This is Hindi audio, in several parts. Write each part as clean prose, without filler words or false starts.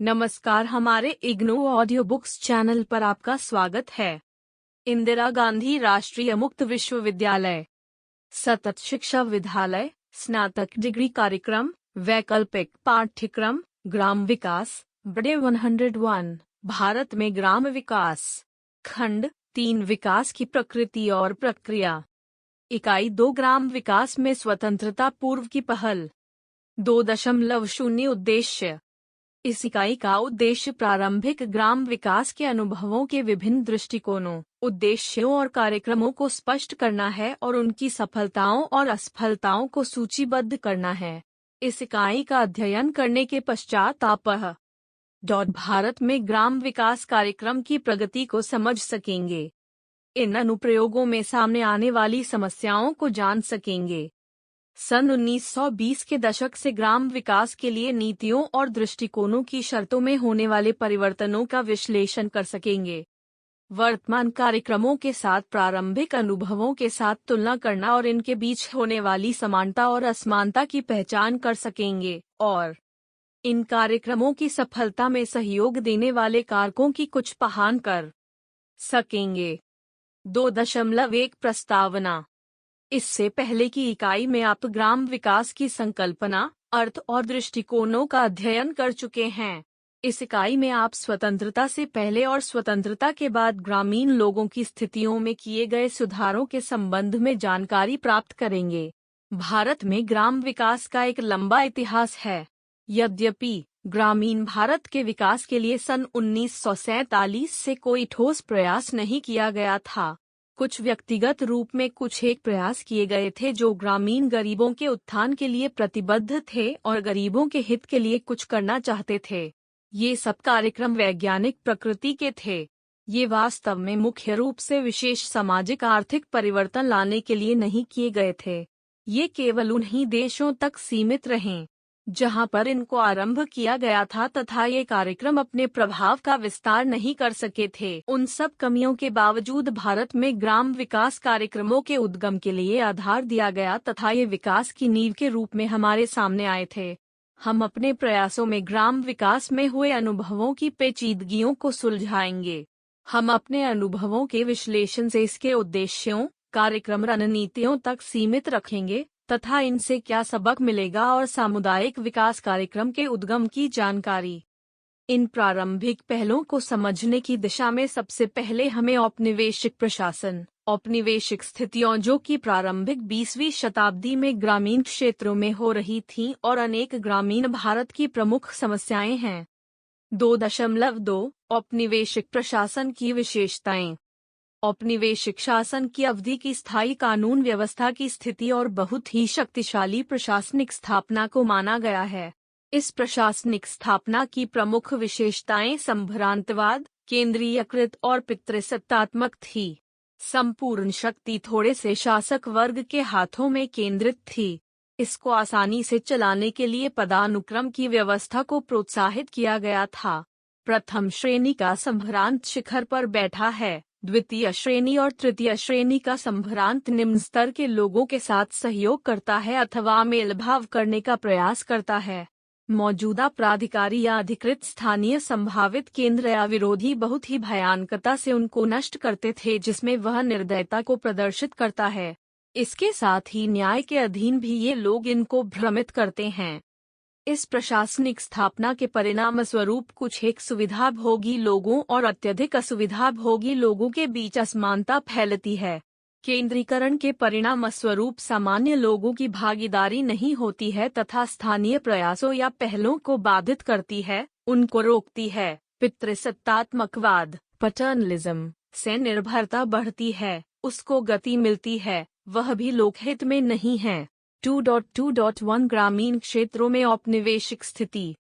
नमस्कार, हमारे इग्नू ऑडियो बुक्स चैनल पर आपका स्वागत है। इंदिरा गांधी राष्ट्रीय मुक्त विश्वविद्यालय सतत शिक्षा विद्यालय स्नातक डिग्री कार्यक्रम वैकल्पिक पाठ्यक्रम ग्राम विकास बड़े 101 भारत में ग्राम विकास खंड 3 विकास की प्रकृति और प्रक्रिया इकाई 2 ग्राम विकास में स्वतंत्रता पूर्व की पहल 2.0 उद्देश्य। इस इकाई का उद्देश्य प्रारंभिक ग्राम विकास के अनुभवों के विभिन्न दृष्टिकोणों, उद्देश्यों और कार्यक्रमों को स्पष्ट करना है और उनकी सफलताओं और असफलताओं को सूचीबद्ध करना है। इस इकाई का अध्ययन करने के पश्चात आप भारत में ग्राम विकास कार्यक्रम की प्रगति को समझ सकेंगे। इन अनुप्रयोगों में सामने आने वाली समस्याओं को जान सकेंगे। सन 1920 के दशक से ग्राम विकास के लिए नीतियों और दृष्टिकोणों की शर्तों में होने वाले परिवर्तनों का विश्लेषण कर सकेंगे। वर्तमान कार्यक्रमों के साथ प्रारंभिक अनुभवों के साथ तुलना करना और इनके बीच होने वाली समानता और असमानता की पहचान कर सकेंगे और इन कार्यक्रमों की सफलता में सहयोग देने वाले कारकों की कुछ पहचान कर सकेंगे। 2.1 प्रस्तावना। इससे पहले की इकाई में आप ग्राम विकास की संकल्पना, अर्थ और दृष्टिकोणों का अध्ययन कर चुके हैं। इस इकाई में आप स्वतंत्रता से पहले और स्वतंत्रता के बाद ग्रामीण लोगों की स्थितियों में किए गए सुधारों के संबंध में जानकारी प्राप्त करेंगे। भारत में ग्राम विकास का एक लंबा इतिहास है। यद्यपि ग्रामीण भारत के विकास के लिए सन 1947 से कोई ठोस प्रयास नहीं किया गया था। कुछ व्यक्तिगत रूप में कुछ एक प्रयास किए गए थे जो ग्रामीण गरीबों के उत्थान के लिए प्रतिबद्ध थे और गरीबों के हित के लिए कुछ करना चाहते थे। ये सब कार्यक्रम वैज्ञानिक प्रकृति के थे। ये वास्तव में मुख्य रूप से विशेष सामाजिक आर्थिक परिवर्तन लाने के लिए नहीं किए गए थे। ये केवल उन्हीं देशों तक सीमित रहे जहां पर इनको आरंभ किया गया था तथा ये कार्यक्रम अपने प्रभाव का विस्तार नहीं कर सके थे। उन सब कमियों के बावजूद भारत में ग्राम विकास कार्यक्रमों के उद्गम के लिए आधार दिया गया तथा ये विकास की नींव के रूप में हमारे सामने आए थे। हम अपने प्रयासों में ग्राम विकास में हुए अनुभवों की पेचीदगियों को सुलझाएंगे। हम अपने अनुभवों के विश्लेषण से इसके उद्देश्यों, कार्यक्रम रणनीतियों तक सीमित रखेंगे तथा इनसे क्या सबक मिलेगा और सामुदायिक विकास कार्यक्रम के उद्गम की जानकारी। इन प्रारंभिक पहलों को समझने की दिशा में सबसे पहले हमें औपनिवेशिक प्रशासन, औपनिवेशिक स्थितियों जो कि प्रारंभिक 20वीं शताब्दी में ग्रामीण क्षेत्रों में हो रही थीं और अनेक ग्रामीण भारत की प्रमुख समस्याएं हैं। 2.2 औपनिवेशिक प्रशासन की विशेषताएं। औपनिवेशिक शासन की अवधि की स्थायी कानून व्यवस्था की स्थिति और बहुत ही शक्तिशाली प्रशासनिक स्थापना को माना गया है। इस प्रशासनिक स्थापना की प्रमुख विशेषताएं संभ्रांतवाद, केंद्रीयकृत और पितृसत्तात्मक थी। संपूर्ण शक्ति थोड़े से शासक वर्ग के हाथों में केंद्रित थी। इसको आसानी से चलाने के लिए पदानुक्रम की व्यवस्था को प्रोत्साहित किया गया था। प्रथम श्रेणी का संभ्रांत शिखर पर बैठा है, द्वितीय श्रेणी और तृतीय श्रेणी का संभ्रांत निम्न स्तर के लोगों के साथ सहयोग करता है अथवा मेलभाव करने का प्रयास करता है। मौजूदा प्राधिकारी या अधिकृत स्थानीय संभावित केंद्र या विरोधी बहुत ही भयानकता से उनको नष्ट करते थे जिसमें वह निर्दयता को प्रदर्शित करता है। इसके साथ ही न्याय के अधीन भी ये लोग इनको भ्रमित करते हैं। इस प्रशासनिक स्थापना के परिणाम स्वरूप कुछ एक सुविधाभोगी लोगों और अत्यधिक असुविधाभोगी लोगों के बीच असमानता फैलती है। केंद्रीकरण के परिणाम स्वरूप सामान्य लोगों की भागीदारी नहीं होती है तथा स्थानीय प्रयासों या पहलों को बाधित करती है, उनको रोकती है। पितृसत्तात्मकवाद, पैटर्नलिज्म से निर्भरता बढ़ती है, उसको गति मिलती है, वह भी लोकहित में नहीं है। 2.2.1 ग्रामीण क्षेत्रों में औपनिवेशिक स्थिति।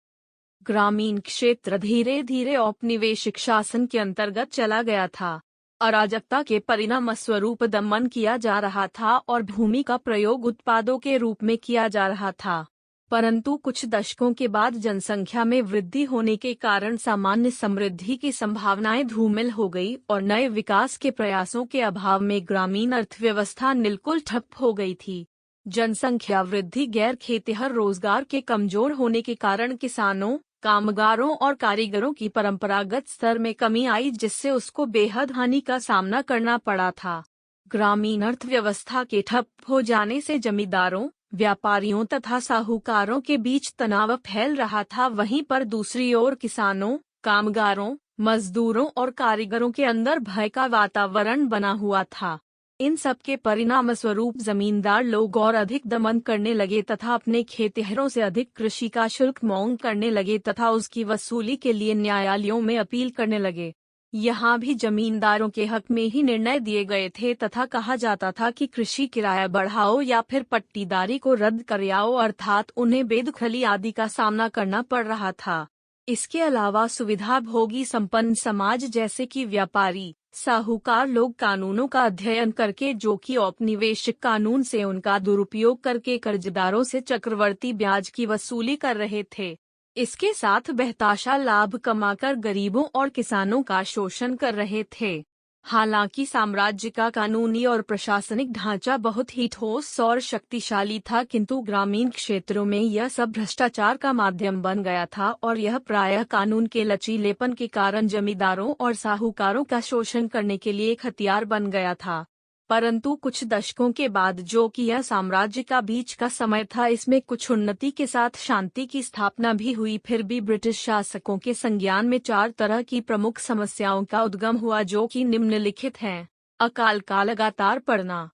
ग्रामीण क्षेत्र धीरे धीरे औपनिवेशिक शासन के अंतर्गत चला गया था। अराजकता के परिणाम स्वरूप दमन किया जा रहा था और भूमि का प्रयोग उत्पादों के रूप में किया जा रहा था। परंतु कुछ दशकों के बाद जनसंख्या में वृद्धि होने के कारण सामान्य समृद्धि की संभावनाएं धूमिल हो गई और नए विकास के प्रयासों के अभाव में ग्रामीण अर्थव्यवस्था बिल्कुल ठप हो गई थी। जनसंख्या वृद्धि, गैर खेतिहर रोजगार के कमजोर होने के कारण किसानों, कामगारों और कारीगरों की परंपरागत स्तर में कमी आई, जिससे उसको बेहद हानि का सामना करना पड़ा था। ग्रामीण अर्थव्यवस्था के ठप हो जाने से जमींदारों, व्यापारियों तथा साहूकारों के बीच तनाव फैल रहा था। वहीं पर दूसरी ओर किसानों, कामगारों, मजदूरों और कारीगरों के अंदर भय का वातावरण बना हुआ था। इन सब के परिणाम स्वरूप जमींदार लोग और अधिक दमन करने लगे तथा अपने खेतिहरों से अधिक कृषि का शुल्क मांग करने लगे तथा उसकी वसूली के लिए न्यायालयों में अपील करने लगे। यहाँ भी जमींदारों के हक में ही निर्णय दिए गए थे तथा कहा जाता था कि कृषि किराया बढ़ाओ या फिर पट्टीदारी को रद्द कर आओ, अर्थात उन्हें बेदखली आदि का सामना करना पड़ रहा था। इसके अलावा सुविधा भोगी संपन्न समाज जैसे कि व्यापारी, साहूकार लोग कानूनों का अध्ययन करके, जो कि औपनिवेशिक कानून से उनका दुरुपयोग करके कर्जदारों से चक्रवर्ती ब्याज की वसूली कर रहे थे। इसके साथ बेहताशा लाभ कमाकर गरीबों और किसानों का शोषण कर रहे थे। हालांकि साम्राज्य का कानूनी और प्रशासनिक ढांचा बहुत ही ठोस और शक्तिशाली था, किंतु ग्रामीण क्षेत्रों में यह सब भ्रष्टाचार का माध्यम बन गया था और यह प्रायः कानून के लचीलेपन के कारण जमींदारों और साहूकारों का शोषण करने के लिए एक हथियार बन गया था। परंतु कुछ दशकों के बाद, जो कि यह साम्राज्य का बीच का समय था, इसमें कुछ उन्नति के साथ शांति की स्थापना भी हुई। फिर भी ब्रिटिश शासकों के संज्ञान में 4 तरह की प्रमुख समस्याओं का उद्गम हुआ, जो कि निम्नलिखित हैं। अकाल का लगातार पड़ना,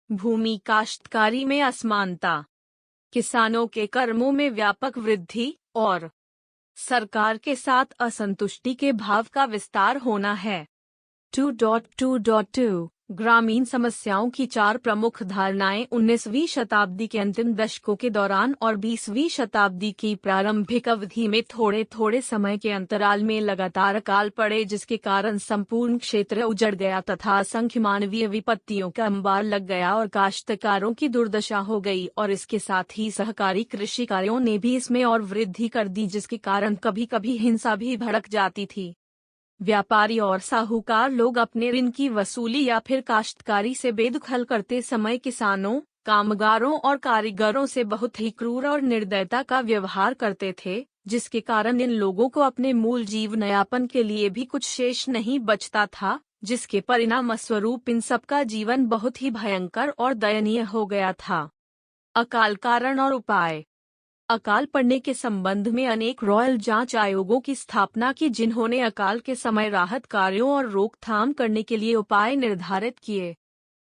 भूमि काश्तकारी में असमानता, किसानों के कर्मों में व्यापक वृद्धि और सरकार के साथ असंतुष्टि के भाव का विस्तार होना है। 2.2.2 ग्रामीण समस्याओं की 4 प्रमुख धारणाएं 19वीं शताब्दी के अंतिम दशकों के दौरान और 20वीं शताब्दी की प्रारंभिक अवधि में थोड़े थोड़े समय के अंतराल में लगातार अकाल पड़े, जिसके कारण संपूर्ण क्षेत्र उजड़ गया तथा असंख्य मानवीय विपत्तियों का अंबार लग गया और काश्तकारों की दुर्दशा हो गई। और इसके साथ ही सहकारी कृषि कार्यों ने भी इसमें और वृद्धि कर दी, जिसके कारण कभी कभी हिंसा भी भड़क जाती थी। व्यापारी और साहूकार लोग अपने ऋण की वसूली या फिर काश्तकारी से बेदखल करते समय किसानों, कामगारों और कारीगरों से बहुत ही क्रूर और निर्दयता का व्यवहार करते थे, जिसके कारण इन लोगों को अपने मूल जीवनयापन के लिए भी कुछ शेष नहीं बचता था, जिसके परिणाम स्वरूप इन सबका जीवन बहुत ही भयंकर और दयनीय हो गया था। अकाल कारण और उपाय। अकाल पड़ने के संबंध में अनेक रॉयल जांच आयोगों की स्थापना की, जिन्होंने अकाल के समय राहत कार्यों और रोकथाम करने के लिए उपाय निर्धारित किए।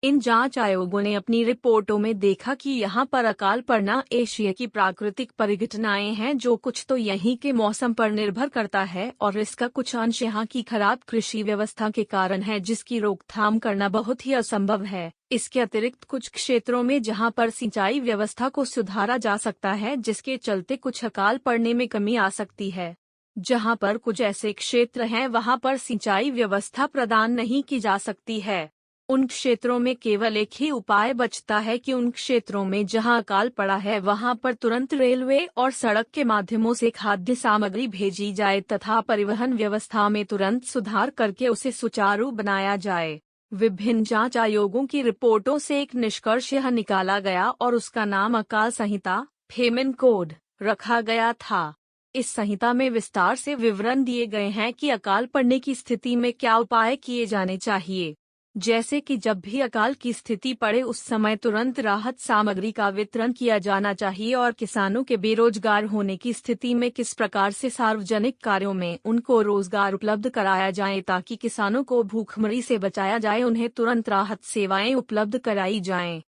इन जांच आयोगों ने अपनी रिपोर्टों में देखा कि यहाँ पर अकाल पड़ना एशिया की प्राकृतिक परिघटनाएं हैं, जो कुछ तो यहीं के मौसम पर निर्भर करता है और इसका कुछ अंश यहाँ की खराब कृषि व्यवस्था के कारण है, जिसकी रोकथाम करना बहुत ही असंभव है। इसके अतिरिक्त कुछ क्षेत्रों में जहाँ पर सिंचाई व्यवस्था को सुधारा जा सकता है, जिसके चलते कुछ अकाल पड़ने में कमी आ सकती है। जहाँ पर कुछ ऐसे क्षेत्र हैं वहाँ पर सिंचाई व्यवस्था प्रदान नहीं की जा सकती है। उन क्षेत्रों में केवल एक ही उपाय बचता है कि उन क्षेत्रों में जहां अकाल पड़ा है वहां पर तुरंत रेलवे और सड़क के माध्यमों से खाद्य सामग्री भेजी जाए तथा परिवहन व्यवस्था में तुरंत सुधार करके उसे सुचारू बनाया जाए। विभिन्न जांच आयोगों की रिपोर्टों से एक निष्कर्ष यह निकाला गया और उसका नाम अकाल संहिता, फेमिन कोड, रखा गया था। इस संहिता में विस्तार से विवरण दिए गए हैं कि अकाल पड़ने की स्थिति में क्या उपाय किए जाने चाहिए, जैसे कि जब भी अकाल की स्थिति पड़े उस समय तुरंत राहत सामग्री का वितरण किया जाना चाहिए और किसानों के बेरोजगार होने की स्थिति में किस प्रकार से सार्वजनिक कार्यों में उनको रोजगार उपलब्ध कराया जाए ताकि किसानों को भूखमरी से बचाया जाए, उन्हें तुरंत राहत सेवाएं उपलब्ध कराई जाएं।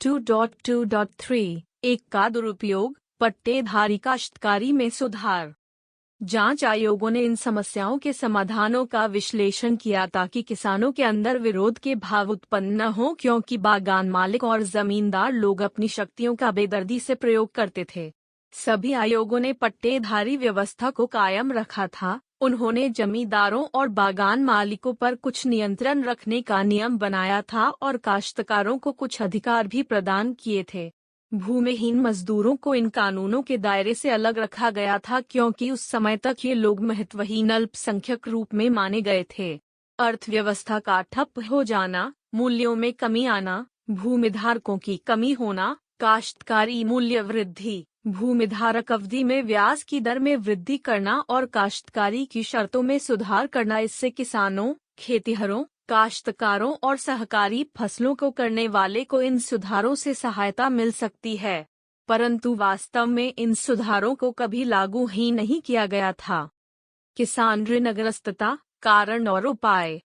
2.2.3 एक का दुरुपयोग, पट्टेधारी काश्तकारी में सुधार। जांच आयोगों ने इन समस्याओं के समाधानों का विश्लेषण किया ताकि किसानों के अंदर विरोध के भाव उत्पन्न न हो, क्योंकि बागान मालिक और जमींदार लोग अपनी शक्तियों का बेदर्दी से प्रयोग करते थे। सभी आयोगों ने पट्टेधारी व्यवस्था को कायम रखा था। उन्होंने जमींदारों और बागान मालिकों पर कुछ नियंत्रण रखने का नियम बनाया था और काश्तकारों को कुछ अधिकार भी प्रदान किए थे। भूमिहीन मजदूरों को इन कानूनों के दायरे से अलग रखा गया था, क्योंकि उस समय तक ये लोग महत्वहीन अल्पसंख्यक रूप में माने गए थे। अर्थव्यवस्था का ठप हो जाना, मूल्यों में कमी आना, भूमिधारकों की कमी होना, काश्तकारी मूल्य वृद्धि, भूमिधारक अवधि में ब्याज की दर में वृद्धि करना और काश्तकारी की शर्तों में सुधार करना, इससे किसानों, खेतिहरों, काश्तकारों और सहकारी फसलों को करने वाले को इन सुधारों से सहायता मिल सकती है। परंतु वास्तव में इन सुधारों को कभी लागू ही नहीं किया गया था। किसान ऋणग्रस्तता, कारण और उपाय।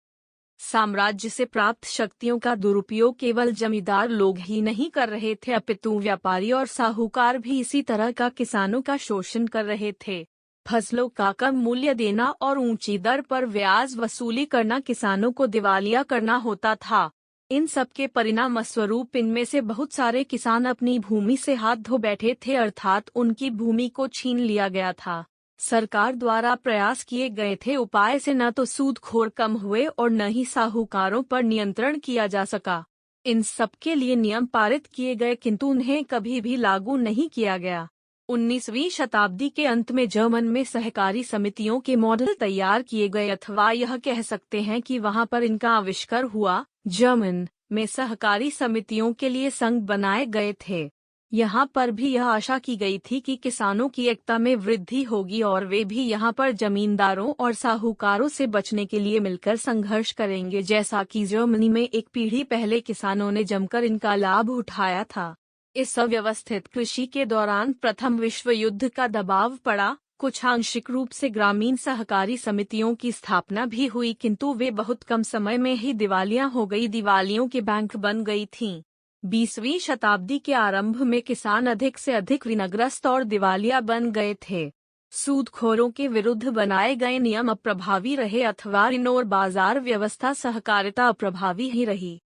साम्राज्य से प्राप्त शक्तियों का दुरुपयोग केवल जमींदार लोग ही नहीं कर रहे थे, अपितु व्यापारी और साहूकार भी इसी तरह का किसानों का शोषण कर रहे थे। फसलों का कम मूल्य देना और ऊंची दर पर ब्याज वसूली करना किसानों को दिवालिया करना होता था। इन सब के परिणाम स्वरूप इनमें से बहुत सारे किसान अपनी भूमि से हाथ धो बैठे थे, अर्थात उनकी भूमि को छीन लिया गया था। सरकार द्वारा प्रयास किए गए थे उपाय से न तो सूदखोर कम हुए और न ही साहूकारों पर नियंत्रण किया जा सका। इन सब के लिए नियम पारित किए गए किंतु उन्हें कभी भी लागू नहीं किया गया। 19वीं शताब्दी के अंत में जर्मन में सहकारी समितियों के मॉडल तैयार किए गए, अथवा यह कह सकते हैं कि वहां पर इनका आविष्कार हुआ। जर्मन में सहकारी समितियों के लिए संघ बनाए गए थे। यहाँ पर भी यह आशा की गई थी कि किसानों की एकता में वृद्धि होगी और वे भी यहाँ पर जमींदारों और साहूकारों से बचने के लिए मिलकर संघर्ष करेंगे, जैसा कि जर्मनी में एक पीढ़ी पहले किसानों ने जमकर इनका लाभ उठाया था। इस अव्यवस्थित कृषि के दौरान प्रथम विश्व युद्ध का दबाव पड़ा। कुछ आंशिक रूप से ग्रामीण सहकारी समितियों की स्थापना भी हुई, किंतु वे बहुत कम समय में ही दिवालिया हो गई, दिवालियों के बैंक बन गई थीं। 20वीं शताब्दी के आरंभ में किसान अधिक से अधिक ऋणग्रस्त और दिवालिया बन गए थे। सूदखोरों के विरुद्ध बनाए गए नियम अप्रभावी रहे, अथवा ऋण और बाजार व्यवस्था सहकारिता अप्रभावी ही रही।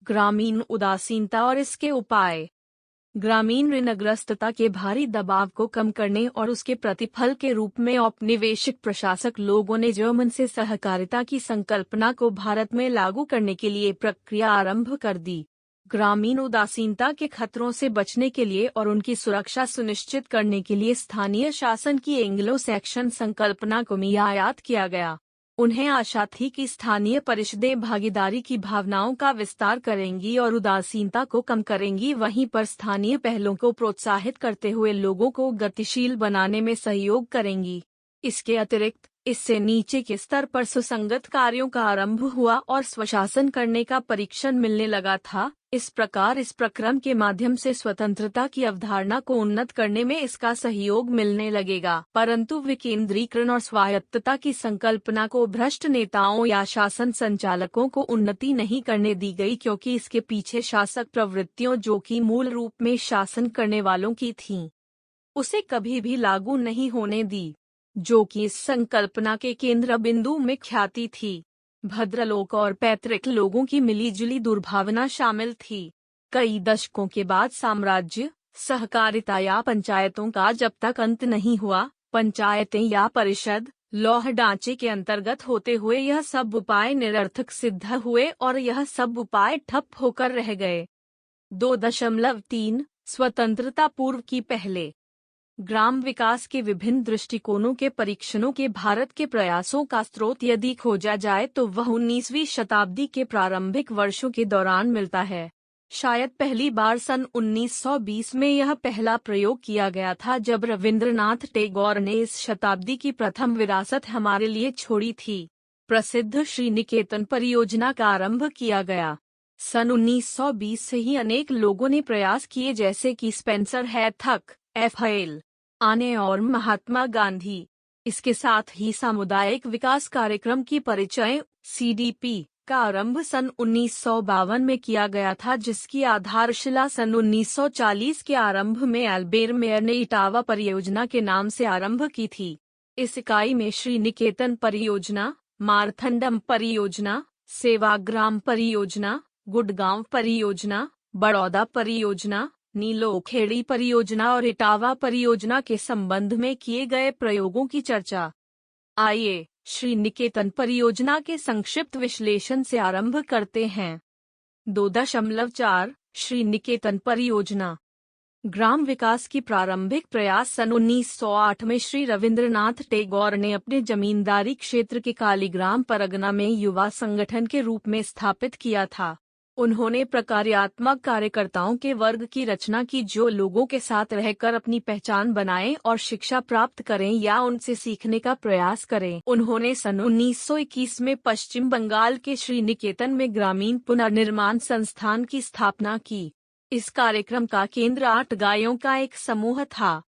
ग्रामीण उदासीनता और इसके उपाय। ग्रामीण ऋणग्रस्तता के भारी दबाव को कम करने और उसके प्रतिफल के रूप में औपनिवेशिक प्रशासक लोगों ने जर्मन से सहकारिता की संकल्पना को भारत में लागू करने के लिए प्रक्रिया आरंभ कर दी। ग्रामीण उदासीनता के खतरों से बचने के लिए और उनकी सुरक्षा सुनिश्चित करने के लिए स्थानीय शासन की एंग्लो सैक्सन संकल्पना को मियायात किया गया। उन्हें आशा थी कि स्थानीय परिषदें भागीदारी की भावनाओं का विस्तार करेंगी और उदासीनता को कम करेंगी, वहीं पर स्थानीय पहलों को प्रोत्साहित करते हुए लोगों को गतिशील बनाने में सहयोग करेंगी। इसके अतिरिक्त इससे नीचे के स्तर पर सुसंगत कार्यों का आरंभ हुआ और स्वशासन करने का परीक्षण मिलने लगा था। इस प्रकार इस प्रक्रम के माध्यम से स्वतंत्रता की अवधारणा को उन्नत करने में इसका सहयोग मिलने लगेगा। परंतु विकेंद्रीकरण और स्वायत्तता की संकल्पना को भ्रष्ट नेताओं या शासन संचालकों को उन्नति नहीं करने दी गई, क्योंकि इसके पीछे शासक प्रवृत्तियों जो कि मूल रूप में शासन करने वालों की थीं, उसे कभी भी लागू नहीं होने दी, जो कि इस संकल्पना के केंद्र बिंदु में ख्याति थी। भद्रलोक और पैतृक लोगों की मिलीजुली दुर्भावना शामिल थी। कई दशकों के बाद साम्राज्य, सहकारिता या पंचायतों का जब तक अंत नहीं हुआ, पंचायतें या परिषद लौह ढांचे के अंतर्गत होते हुए यह सब उपाय निरर्थक सिद्ध हुए और यह सब उपाय ठप होकर रह गए। 2.3 स्वतंत्रता पूर्व की पहले ग्राम विकास के विभिन्न दृष्टिकोणों के परीक्षणों के भारत के प्रयासों का स्रोत यदि खोजा जाए तो वह 19वीं शताब्दी के प्रारंभिक वर्षों के दौरान मिलता है। शायद पहली बार सन 1920 में यह पहला प्रयोग किया गया था, जब रविंद्रनाथ टैगोर ने इस शताब्दी की प्रथम विरासत हमारे लिए छोड़ी थी। प्रसिद्ध श्री निकेतन परियोजना का आरंभ किया गया। सन 1920 से ही अनेक लोगों ने प्रयास किए, जैसे कि स्पेंसर हैथक, एफ.एल. आने और महात्मा गांधी। इसके साथ ही सामुदायिक विकास कार्यक्रम की परिचय (सीडीपी) का आरंभ सन 1952 में किया गया था, जिसकी आधारशिला सन 1940 के आरंभ में एल्बेर मेयर ने इटावा परियोजना के नाम से आरंभ की थी। इस इकाई में श्री निकेतन परियोजना, मारथंडम परियोजना, सेवाग्राम परियोजना, गुड़गांव परियोजना, बड़ौदा परियोजना, नीलोखेड़ी परियोजना और इटावा परियोजना के संबंध में किए गए प्रयोगों की चर्चा। आइए श्री निकेतन परियोजना के संक्षिप्त विश्लेषण से आरंभ करते हैं। 2.4 श्री निकेतन परियोजना। ग्राम विकास की प्रारंभिक प्रयास सन 1908 में श्री रविंद्रनाथ टैगोर ने अपने जमींदारी क्षेत्र के कालीग्राम परगना में युवा संगठन के रूप में स्थापित किया था। उन्होंने प्रकार्यात्मक कार्यकर्ताओं के वर्ग की रचना की जो लोगों के साथ रहकर अपनी पहचान बनाएं और शिक्षा प्राप्त करें या उनसे सीखने का प्रयास करें। उन्होंने सन 1921 में पश्चिम बंगाल के श्रीनिकेतन में ग्रामीण पुनर्निर्माण संस्थान की स्थापना की। इस कार्यक्रम का केंद्र 8 गायों का एक समूह था।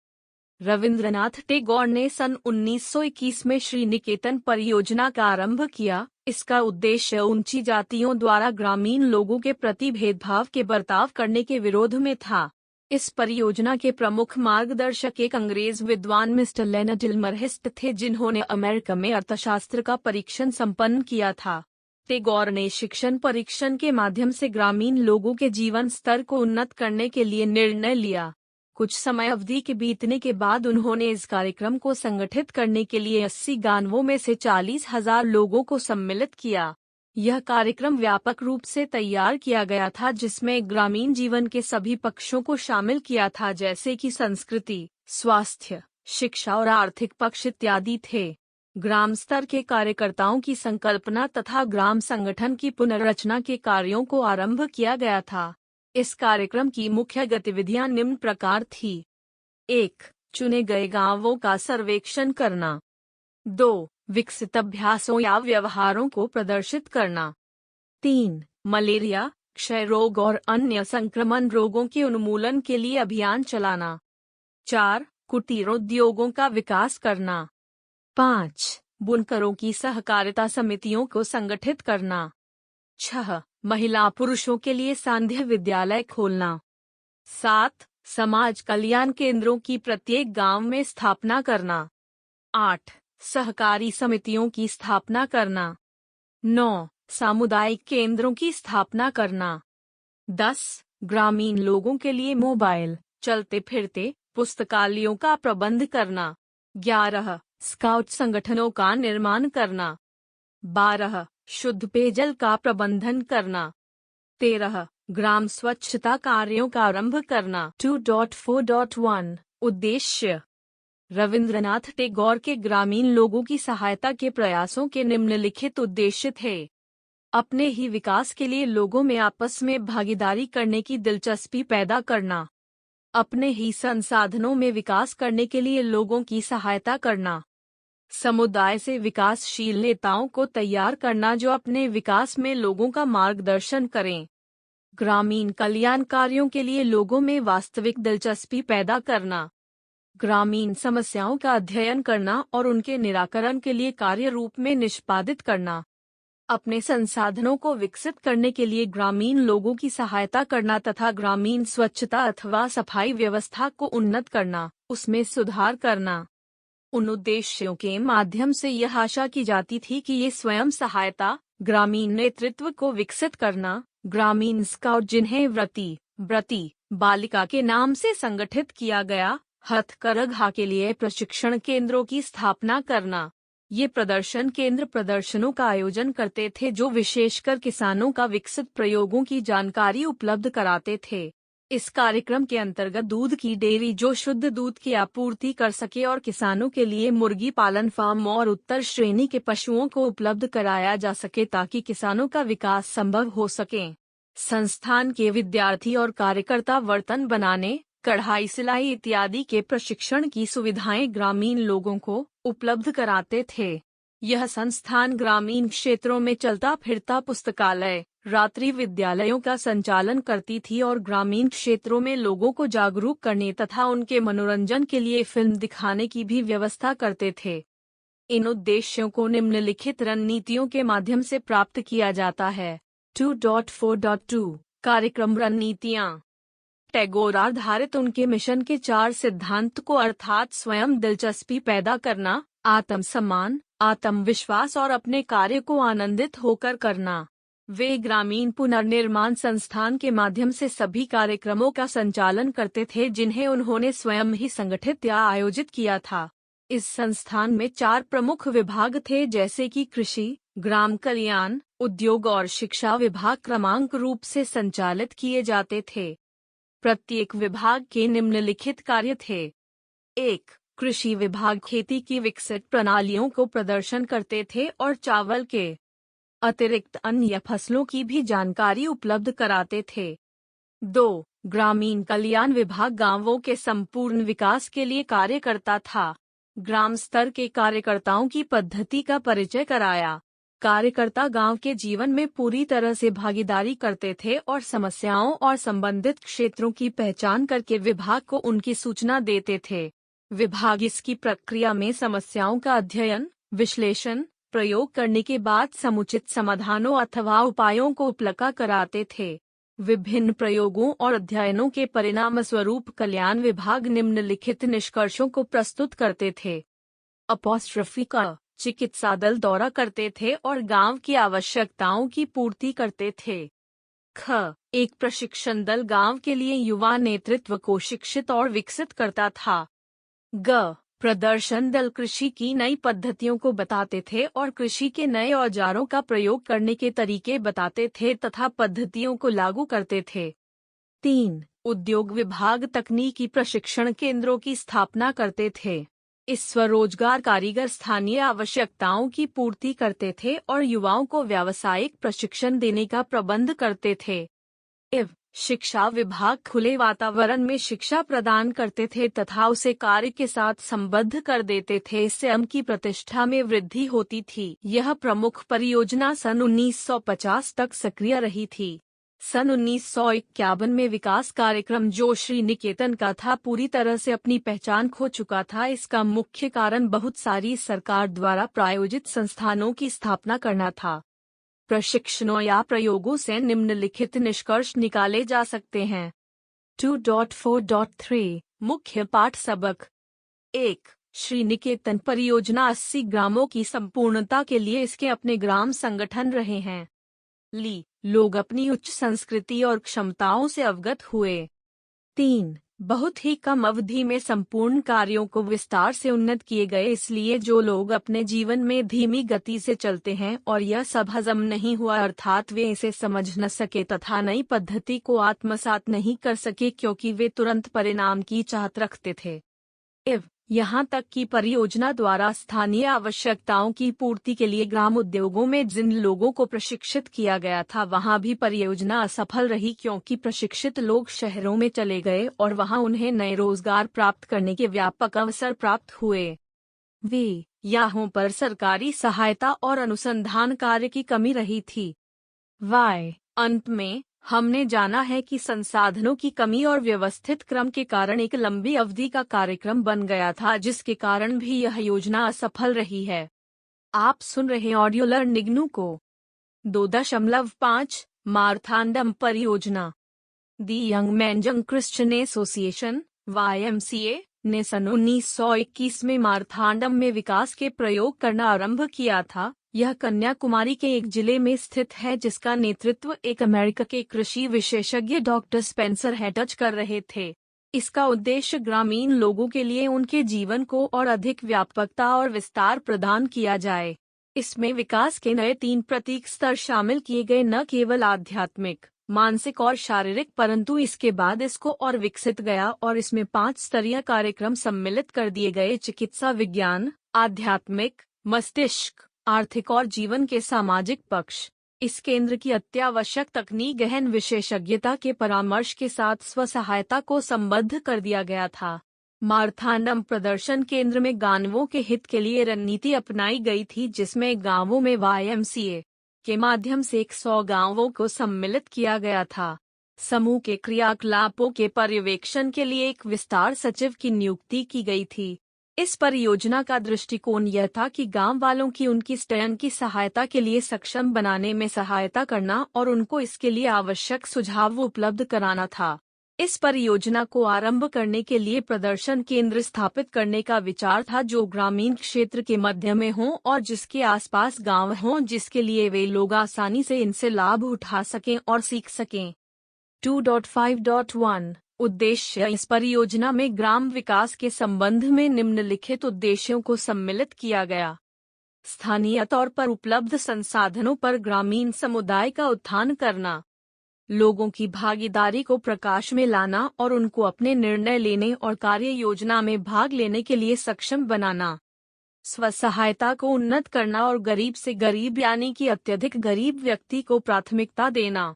रविंद्रनाथ टैगोर ने सन 1921 में श्रीनिकेतन परियोजना का आरंभ किया। इसका उद्देश्य ऊंची जातियों द्वारा ग्रामीण लोगों के प्रति भेदभाव के बर्ताव करने के विरोध में था। इस परियोजना के प्रमुख मार्गदर्शक एक अंग्रेज विद्वान मिस्टर लेनर्ड इल्मरहेस्ट थे, जिन्होंने अमेरिका में अर्थशास्त्र का परीक्षण संपन्न किया था। टैगोर ने शिक्षण परीक्षण के माध्यम से ग्रामीण लोगों के जीवन स्तर को उन्नत करने के लिए निर्णय लिया। कुछ समय अवधि के बीतने के बाद उन्होंने इस कार्यक्रम को संगठित करने के लिए 80 गांवों में से 40,000 लोगों को सम्मिलित किया। यह कार्यक्रम व्यापक रूप से तैयार किया गया था, जिसमें ग्रामीण जीवन के सभी पक्षों को शामिल किया था, जैसे कि संस्कृति, स्वास्थ्य, शिक्षा और आर्थिक पक्ष इत्यादि थे। ग्राम स्तर के कार्यकर्ताओं की संकल्पना तथा ग्राम संगठन की पुनर्रचना के कार्यों को आरंभ किया गया था। इस कार्यक्रम की मुख्य गतिविधियां निम्न प्रकार थी। 1. चुने गए गांवों का सर्वेक्षण करना। 2. विकसित अभ्यासों या व्यवहारों को प्रदर्शित करना। 3. मलेरिया, क्षय रोग और अन्य संक्रमण रोगों के उन्मूलन के लिए अभियान चलाना। 4. कुटीर उद्योगों का विकास करना। 5. बुनकरों की सहकारिता समितियों को संगठित करना। 6. महिला पुरुषों के लिए सांध्य विद्यालय खोलना। 7. समाज कल्याण केंद्रों की प्रत्येक गांव में स्थापना करना। 8. सहकारी समितियों की स्थापना करना। 9. सामुदायिक केंद्रों की स्थापना करना। 10. ग्रामीण लोगों के लिए मोबाइल, चलते फिरते पुस्तकालयों का प्रबंध करना। 11. स्काउट संगठनों का निर्माण करना। 12. शुद्ध पेयजल का प्रबंधन करना। 13. ग्राम स्वच्छता कार्यों का आरंभ करना। 2.4.1 उद्देश्य। रविंद्रनाथ टैगोर के ग्रामीण लोगों की सहायता के प्रयासों के निम्नलिखित उद्देश्य थे। अपने ही विकास के लिए लोगों में आपस में भागीदारी करने की दिलचस्पी पैदा करना। अपने ही संसाधनों में विकास करने के लिए लोगों की सहायता करना। समुदाय से विकासशील नेताओं को तैयार करना जो अपने विकास में लोगों का मार्गदर्शन करें। ग्रामीण कल्याण कार्यों के लिए लोगों में वास्तविक दिलचस्पी पैदा करना। ग्रामीण समस्याओं का अध्ययन करना और उनके निराकरण के लिए कार्य रूप में निष्पादित करना। अपने संसाधनों को विकसित करने के लिए ग्रामीण लोगों की सहायता करना तथा ग्रामीण स्वच्छता अथवा सफाई व्यवस्था को उन्नत करना, उसमें सुधार करना। उन उद्देश्यों के माध्यम से यह आशा की जाती थी कि ये स्वयं सहायता, ग्रामीण नेतृत्व को विकसित करना, ग्रामीण स्काउट जिन्हें व्रती बालिका के नाम से संगठित किया गया, हथकरघा के लिए प्रशिक्षण केंद्रों की स्थापना करना। ये प्रदर्शन केंद्र प्रदर्शनों का आयोजन करते थे जो विशेषकर किसानों का विकसित प्रयोगों की जानकारी उपलब्ध कराते थे। इस कार्यक्रम के अंतर्गत दूध की डेयरी जो शुद्ध दूध की आपूर्ति कर सके और किसानों के लिए मुर्गी पालन फार्म और उत्तर श्रेणी के पशुओं को उपलब्ध कराया जा सके ताकि किसानों का विकास संभव हो सके। संस्थान के विद्यार्थी और कार्यकर्ता बर्तन बनाने, कढ़ाई सिलाई इत्यादि के प्रशिक्षण की सुविधाएं ग्रामीण लोगों को उपलब्ध कराते थे। यह संस्थान ग्रामीण क्षेत्रों में चलता फिरता पुस्तकालय, रात्रि विद्यालयों का संचालन करती थी और ग्रामीण क्षेत्रों में लोगों को जागरूक करने तथा उनके मनोरंजन के लिए फिल्म दिखाने की भी व्यवस्था करते थे। इन उद्देश्यों को निम्नलिखित रणनीतियों के माध्यम से प्राप्त किया जाता है। 2.4.2 कार्यक्रम रणनीतियाँ। टैगोर आधारित उनके मिशन के 4 सिद्धांत को अर्थात स्वयं दिलचस्पी पैदा करना, आत्मसम्मान, आत्मविश्वास और अपने कार्य को आनंदित होकर करना। वे ग्रामीण पुनर्निर्माण संस्थान के माध्यम से सभी कार्यक्रमों का संचालन करते थे जिन्हें उन्होंने स्वयं ही संगठित या आयोजित किया था। इस संस्थान में 4 प्रमुख विभाग थे जैसे कि कृषि, ग्राम कल्याण, उद्योग और शिक्षा विभाग क्रमांक रूप से संचालित किए जाते थे। प्रत्येक विभाग के निम्नलिखित कार्य थे। 1. कृषि विभाग खेती की विकसित प्रणालियों को प्रदर्शन करते थे और चावल के अतिरिक्त अन्य फसलों की भी जानकारी उपलब्ध कराते थे। 2. ग्रामीण कल्याण विभाग गांवों के संपूर्ण विकास के लिए कार्य करता था। ग्राम स्तर के कार्यकर्ताओं की पद्धति का परिचय कराया। कार्यकर्ता गांव के जीवन में पूरी तरह से भागीदारी करते थे और समस्याओं और संबंधित क्षेत्रों की पहचान करके विभाग को उनकी सूचना देते थे। विभाग इसकी प्रक्रिया में समस्याओं का अध्ययन, विश्लेषण, प्रयोग करने के बाद समुचित समाधानों अथवा उपायों को उपलब्ध कराते थे। विभिन्न प्रयोगों और अध्ययनों के परिणाम स्वरूप कल्याण विभाग निम्नलिखित निष्कर्षों को प्रस्तुत करते थे। क चिकित्सा दल दौरा करते थे और गांव की आवश्यकताओं की पूर्ति करते थे। ख एक प्रशिक्षण दल गांव के लिए युवा नेतृत्व को शिक्षित और विकसित करता था। ग प्रदर्शन दल कृषि की नई पद्धतियों को बताते थे और कृषि के नए औजारों का प्रयोग करने के तरीके बताते थे तथा पद्धतियों को लागू करते थे। 3. उद्योग विभाग तकनीकी प्रशिक्षण केंद्रों की स्थापना करते थे। इस स्वरोजगार कारीगर स्थानीय आवश्यकताओं की पूर्ति करते थे और युवाओं को व्यावसायिक प्रशिक्षण देने का प्रबंध करते थे। शिक्षा विभाग खुले वातावरण में शिक्षा प्रदान करते थे तथा उसे कार्य के साथ संबद्ध कर देते थे। इससे हम की प्रतिष्ठा में वृद्धि होती थी। यह प्रमुख परियोजना सन 1950 तक सक्रिय रही थी। सन 1951 में विकास कार्यक्रम जो श्री निकेतन का था पूरी तरह से अपनी पहचान खो चुका था। इसका मुख्य कारण बहुत सारी सरकार द्वारा प्रायोजित संस्थानों की स्थापना करना था। प्रशिक्षणों या प्रयोगों से निम्नलिखित निष्कर्ष निकाले जा सकते हैं। 2.4.3 मुख्य पाठ सबक 1. श्री निकेतन परियोजना 80 ग्रामों की संपूर्णता के लिए इसके अपने ग्राम संगठन रहे हैं। लोग अपनी उच्च संस्कृति और क्षमताओं से अवगत हुए। 3. बहुत ही कम अवधि में संपूर्ण कार्यों को विस्तार से उन्नत किए गए। इसलिए जो लोग अपने जीवन में धीमी गति से चलते हैं और यह सब हजम नहीं हुआ अर्थात वे इसे समझ न सके तथा नई पद्धति को आत्मसात नहीं कर सके क्योंकि वे तुरंत परिणाम की चाहत रखते थे। यहाँ तक कि परियोजना द्वारा स्थानीय आवश्यकताओं की पूर्ति के लिए ग्राम उद्योगों में जिन लोगों को प्रशिक्षित किया गया था वहाँ भी परियोजना असफल रही क्योंकि प्रशिक्षित लोग शहरों में चले गए और वहाँ उन्हें नए रोजगार प्राप्त करने के व्यापक अवसर प्राप्त हुए। यहाँ पर सरकारी सहायता और अनुसंधान कार्य की कमी रही थी। अंत में हमने जाना है कि संसाधनों की कमी और व्यवस्थित क्रम के कारण एक लंबी अवधि का कार्यक्रम बन गया था जिसके कारण भी यह योजना असफल रही है। आप सुन रहे ऑडियो लर्निंग को 2.5 मारथांडम परियोजना। The young man young Christian association YMCA ने सन 1921 में मारथांडम में विकास के प्रयोग करना आरंभ किया था। यह कन्याकुमारी के एक जिले में स्थित है जिसका नेतृत्व एक अमेरिका के कृषि विशेषज्ञ डॉक्टर स्पेंसर हैटच कर रहे थे। इसका उद्देश्य ग्रामीण लोगों के लिए उनके जीवन को और अधिक व्यापकता और विस्तार प्रदान किया जाए। इसमें विकास के नए 3 प्रतीक स्तर शामिल किए गए, न केवल आध्यात्मिक, मानसिक और शारीरिक, परंतु इसके बाद इसको और विकसित गया और इसमें 5 स्तरीय कार्यक्रम सम्मिलित कर दिए गए। चिकित्सा विज्ञान, आध्यात्मिक, मस्तिष्क, आर्थिक और जीवन के सामाजिक पक्ष। इस केंद्र की अत्यावश्यक तकनीक गहन विशेषज्ञता के परामर्श के साथ स्वसहायता को संबद्ध कर दिया गया था। मारथांडम प्रदर्शन केंद्र में गांवों के हित के लिए रणनीति अपनाई गई थी जिसमें गांवों में YMCA के माध्यम से 100 गांवों को सम्मिलित किया गया था। समूह के क्रियाकलापों के पर्यवेक्षण के लिए एक विस्तार सचिव की नियुक्ति की गई थी। इस परियोजना का दृष्टिकोण यह था कि गांव वालों की उनकी स्वयं की सहायता के लिए सक्षम बनाने में सहायता करना और उनको इसके लिए आवश्यक सुझाव उपलब्ध कराना था। इस परियोजना को आरंभ करने के लिए प्रदर्शन केंद्र स्थापित करने का विचार था जो ग्रामीण क्षेत्र के मध्य में हों और जिसके आसपास गांव हों जिसके लिए वे लोग आसानी से इनसे लाभ उठा सकें और सीख सकें। 2.5.1 उद्देश्य। इस परियोजना में ग्राम विकास के संबंध में निम्नलिखित उद्देश्यों को सम्मिलित किया गया। स्थानीय तौर पर उपलब्ध संसाधनों पर ग्रामीण समुदाय का उत्थान करना, लोगों की भागीदारी को प्रकाश में लाना और उनको अपने निर्णय लेने और कार्य योजना में भाग लेने के लिए सक्षम बनाना। स्वसहायता को उन्नत करना और गरीब से गरीब यानी कि अत्यधिक गरीब व्यक्ति को प्राथमिकता देना।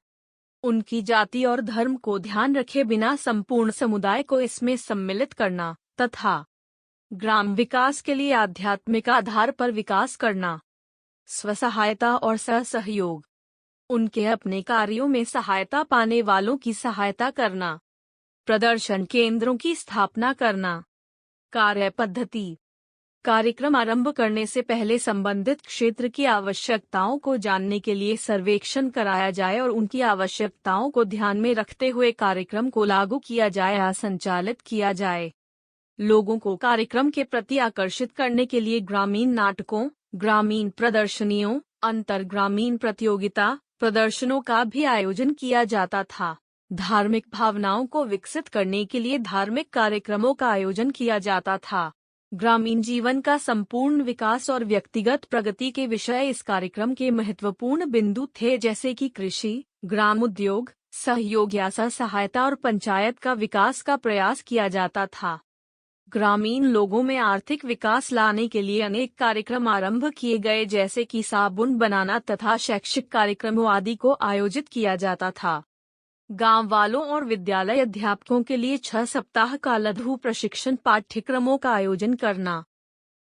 उनकी जाति और धर्म को ध्यान रखे बिना संपूर्ण समुदाय को इसमें सम्मिलित करना तथा ग्राम विकास के लिए आध्यात्मिक आधार पर विकास करना। स्वसहायता और सहसहयोग, उनके अपने कार्यों में सहायता पाने वालों की सहायता करना। प्रदर्शन केंद्रों की स्थापना करना। कार्य पद्धति, कार्यक्रम आरंभ करने से पहले संबंधित क्षेत्र की आवश्यकताओं को जानने के लिए सर्वेक्षण कराया जाए और उनकी आवश्यकताओं को ध्यान में रखते हुए कार्यक्रम को लागू किया जाए या संचालित किया जाए। लोगों को कार्यक्रम के प्रति आकर्षित करने के लिए ग्रामीण नाटकों, ग्रामीण प्रदर्शनियों, अंतर ग्रामीण प्रतियोगिता प्रदर्शनों का भी आयोजन किया जाता था। धार्मिक भावनाओं को विकसित करने के लिए धार्मिक कार्यक्रमों का आयोजन किया जाता था। ग्रामीण जीवन का संपूर्ण विकास और व्यक्तिगत प्रगति के विषय इस कार्यक्रम के महत्वपूर्ण बिंदु थे, जैसे कि कृषि, ग्राम उद्योग, सहयोग या सहायता और पंचायत का विकास का प्रयास किया जाता था। ग्रामीण लोगों में आर्थिक विकास लाने के लिए अनेक कार्यक्रम आरंभ किए गए, जैसे कि साबुन बनाना तथा शैक्षिक कार्यक्रमों आदि को आयोजित किया जाता था। गांव वालों और विद्यालय अध्यापकों के लिए 6 सप्ताह का लघु प्रशिक्षण पाठ्यक्रमों का आयोजन करना।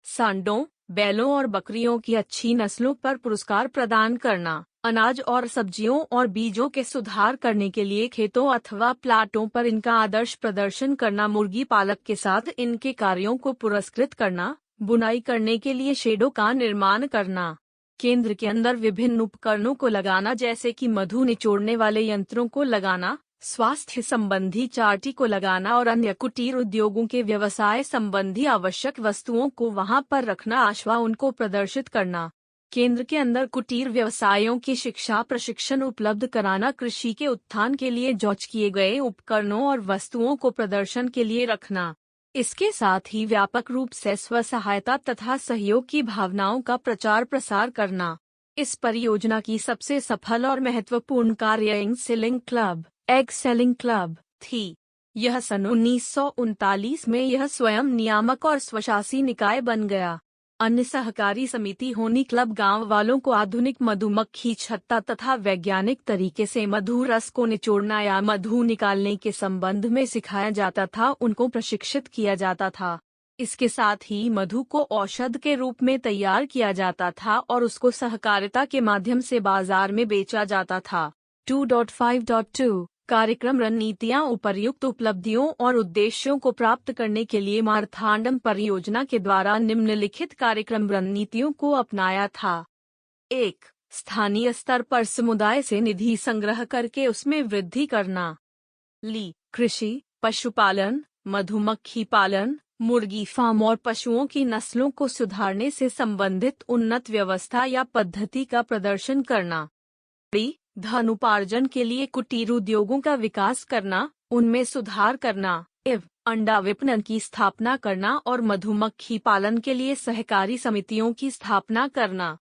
सांडों, बैलों और बकरियों की अच्छी नस्लों पर पुरस्कार प्रदान करना। अनाज और सब्जियों और बीजों के सुधार करने के लिए खेतों अथवा प्लाटों पर इनका आदर्श प्रदर्शन करना। मुर्गी पालक के साथ इनके कार्यों को पुरस्कृत करना। बुनाई करने के लिए शेडों का निर्माण करना। केंद्र के अंदर विभिन्न उपकरणों को लगाना, जैसे कि मधु निचोड़ने वाले यंत्रों को लगाना, स्वास्थ्य संबंधी चार्टी को लगाना और अन्य कुटीर उद्योगों के व्यवसाय संबंधी आवश्यक वस्तुओं को वहां पर रखना अथवा उनको प्रदर्शित करना। केंद्र के अंदर कुटीर व्यवसायों की शिक्षा प्रशिक्षण उपलब्ध कराना। कृषि के उत्थान के लिए जांच किए गए उपकरणों और वस्तुओं को प्रदर्शन के लिए रखना। इसके साथ ही व्यापक रूप से स्वसहायता तथा सहयोग की भावनाओं का प्रचार प्रसार करना। इस परियोजना की सबसे सफल और महत्वपूर्ण कार्य एग सेलिंग क्लब थी। यह सन 1939 में यह स्वयं नियामक और स्वशासी निकाय बन गया। अन्य सहकारी समिति होनी क्लब गांव वालों को आधुनिक मधुमक्खी छत्ता तथा वैज्ञानिक तरीके से मधु रस को निचोड़ना या मधु निकालने के संबंध में सिखाया जाता था, उनको प्रशिक्षित किया जाता था। इसके साथ ही मधु को औषध के रूप में तैयार किया जाता था और उसको सहकारिता के माध्यम से बाजार में बेचा जाता था। 2.5.2 कार्यक्रम रणनीतियां उपर्युक्त उपलब्धियों और उद्देश्यों को प्राप्त करने के लिए मारथांडम परियोजना के द्वारा निम्नलिखित कार्यक्रम रणनीतियों को अपनाया था। 1. स्थानीय स्तर पर समुदाय से निधि संग्रह करके उसमें वृद्धि करना। कृषि, पशुपालन, मधुमक्खी पालन, मुर्गी फार्म और पशुओं की नस्लों को सुधारने से संबंधित उन्नत व्यवस्था या पद्धति का प्रदर्शन करना। धन उपार्जन के लिए कुटीर उद्योगों का विकास करना, उनमें सुधार करना। अंडा विपणन की स्थापना करना और मधुमक्खी पालन के लिए सहकारी समितियों की स्थापना करना।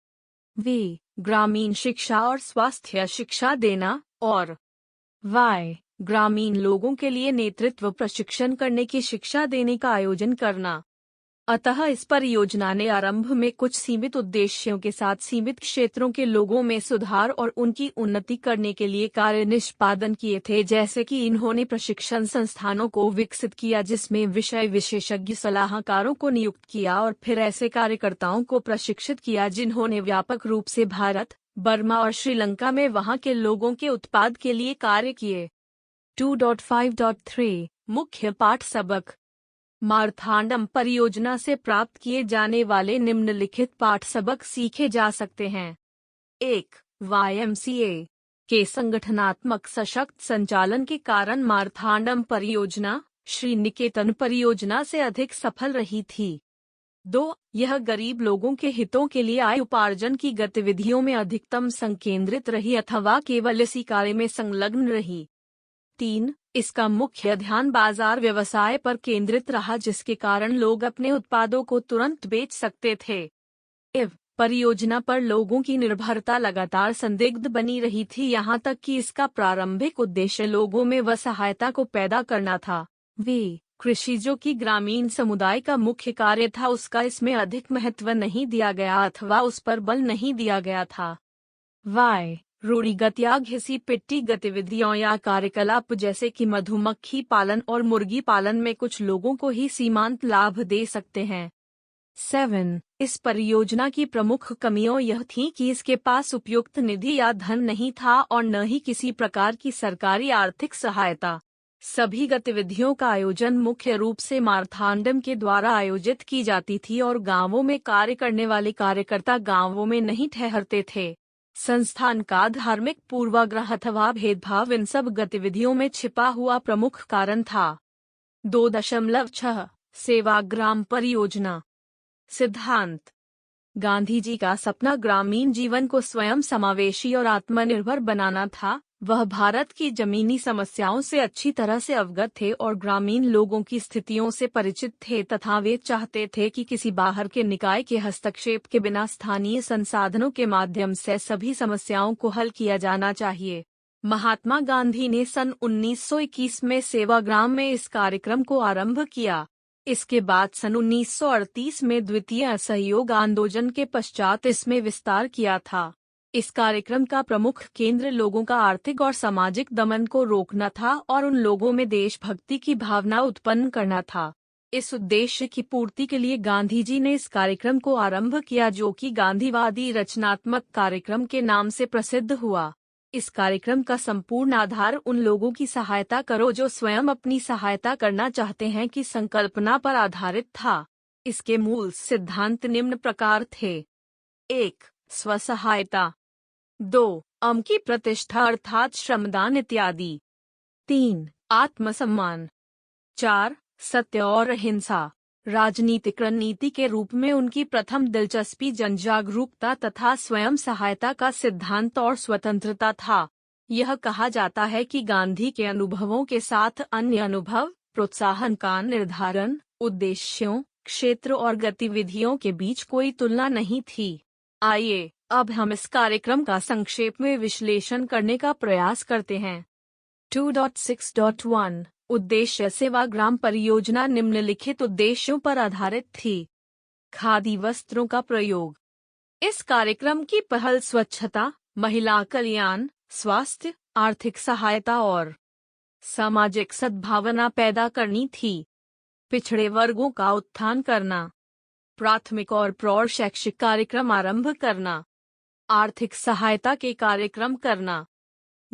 ग्रामीण शिक्षा और स्वास्थ्य शिक्षा देना और ग्रामीण लोगों के लिए नेतृत्व प्रशिक्षण करने की शिक्षा देने का आयोजन करना। अतः इस परियोजना ने आरंभ में कुछ सीमित उद्देश्यों के साथ सीमित क्षेत्रों के लोगों में सुधार और उनकी उन्नति करने के लिए कार्य निष्पादन किए थे, जैसे कि इन्होंने प्रशिक्षण संस्थानों को विकसित किया जिसमें विषय विशेषज्ञ सलाहकारों को नियुक्त किया और फिर ऐसे कार्यकर्ताओं को प्रशिक्षित किया जिन्होंने व्यापक रूप से भारत, बर्मा और श्रीलंका में वहां के लोगों के उत्पाद के लिए कार्य किए। 2.5.3 मुख्य पाठ सबक। मारथांडम परियोजना से प्राप्त किए जाने वाले निम्नलिखित पाठ सबक सीखे जा सकते हैं। 1. YMCA के संगठनात्मक सशक्त संचालन के कारण मारथांडम परियोजना श्री निकेतन परियोजना से अधिक सफल रही थी। 2. यह गरीब लोगों के हितों के लिए आय उपार्जन की गतिविधियों में अधिकतम संकेंद्रित रही अथवा केवल इसी कार्य में संलग्न रही। 3. इसका मुख्य ध्यान बाजार व्यवसाय पर केंद्रित रहा जिसके कारण लोग अपने उत्पादों को तुरंत बेच सकते थे। परियोजना पर लोगों की निर्भरता लगातार संदिग्ध बनी रही थी, यहाँ तक कि इसका प्रारंभिक उद्देश्य लोगों में वह सहायता को पैदा करना था। कृषि जो कि ग्रामीण समुदाय का मुख्य कार्य था उसका इसमें अधिक महत्व नहीं दिया गया अथवा उस पर बल नहीं दिया गया था। वाई रूढ़िगत या घिसी पिट्टी गतिविधियों या कार्यकलाप जैसे कि मधुमक्खी पालन और मुर्गी पालन में कुछ लोगों को ही सीमांत लाभ दे सकते हैं। 7. इस परियोजना की प्रमुख कमियों यह थी कि इसके पास उपयुक्त निधि या धन नहीं था और न ही किसी प्रकार की सरकारी आर्थिक सहायता। सभी गतिविधियों का आयोजन मुख्य रूप से मारथांडम के द्वारा आयोजित की जाती थी और गांवों में कार्य करने वाले कार्यकर्ता गांवों में नहीं ठहरते थे। संस्थान का धार्मिक पूर्वाग्रह अथवा भेदभाव इन सब गतिविधियों में छिपा हुआ प्रमुख कारण था। 2.6 सेवाग्राम परियोजना सिद्धांत। गांधी जी का सपना ग्रामीण जीवन को स्वयं समावेशी और आत्मनिर्भर बनाना था। वह भारत की जमीनी समस्याओं से अच्छी तरह से अवगत थे और ग्रामीण लोगों की स्थितियों से परिचित थे तथा वे चाहते थे कि किसी बाहर के निकाय के हस्तक्षेप के बिना स्थानीय संसाधनों के माध्यम से सभी समस्याओं को हल किया जाना चाहिए। महात्मा गांधी ने सन 1921 में सेवाग्राम में इस कार्यक्रम को आरंभ किया। इसके बाद सन 1938 में द्वितीय असहयोग आंदोलन के पश्चात इसमें विस्तार किया था। इस कार्यक्रम का प्रमुख केंद्र लोगों का आर्थिक और सामाजिक दमन को रोकना था और उन लोगों में देशभक्ति की भावना उत्पन्न करना था। इस उद्देश्य की पूर्ति के लिए गांधी जी ने इस कार्यक्रम को आरंभ किया जो कि गांधीवादी रचनात्मक कार्यक्रम के नाम से प्रसिद्ध हुआ। इस कार्यक्रम का संपूर्ण आधार उन लोगों की सहायता करो जो स्वयं अपनी सहायता करना चाहते हैं की संकल्पना पर आधारित था। इसके मूल सिद्धांत निम्न प्रकार थे। 1. स्वसहायता। 2. की प्रतिष्ठा अर्थात श्रमदान इत्यादि। 3. आत्मसम्मान। 4. सत्य और अहिंसा। राजनीतिक रणनीति के रूप में उनकी प्रथम दिलचस्पी जनजागरूकता तथा स्वयं सहायता का सिद्धांत और स्वतंत्रता था। यह कहा जाता है कि गांधी के अनुभवों के साथ अन्य अनुभव, प्रोत्साहन का निर्धारण, उद्देश्यों, क्षेत्र और गतिविधियों के बीच कोई तुलना नहीं थी। आइए अब हम इस कार्यक्रम का संक्षेप में विश्लेषण करने का प्रयास करते हैं। 2.6.1 उद्देश्य। सेवाग्राम परियोजना निम्नलिखित उद्देश्यों पर आधारित थी। खादी वस्त्रों का प्रयोग। इस कार्यक्रम की पहल स्वच्छता, महिला कल्याण, स्वास्थ्य, आर्थिक सहायता और सामाजिक सद्भावना पैदा करनी थी। पिछड़े वर्गों का उत्थान करना। प्राथमिक और प्रौढ़ शैक्षिक कार्यक्रम आरंभ करना। आर्थिक सहायता के कार्यक्रम करना।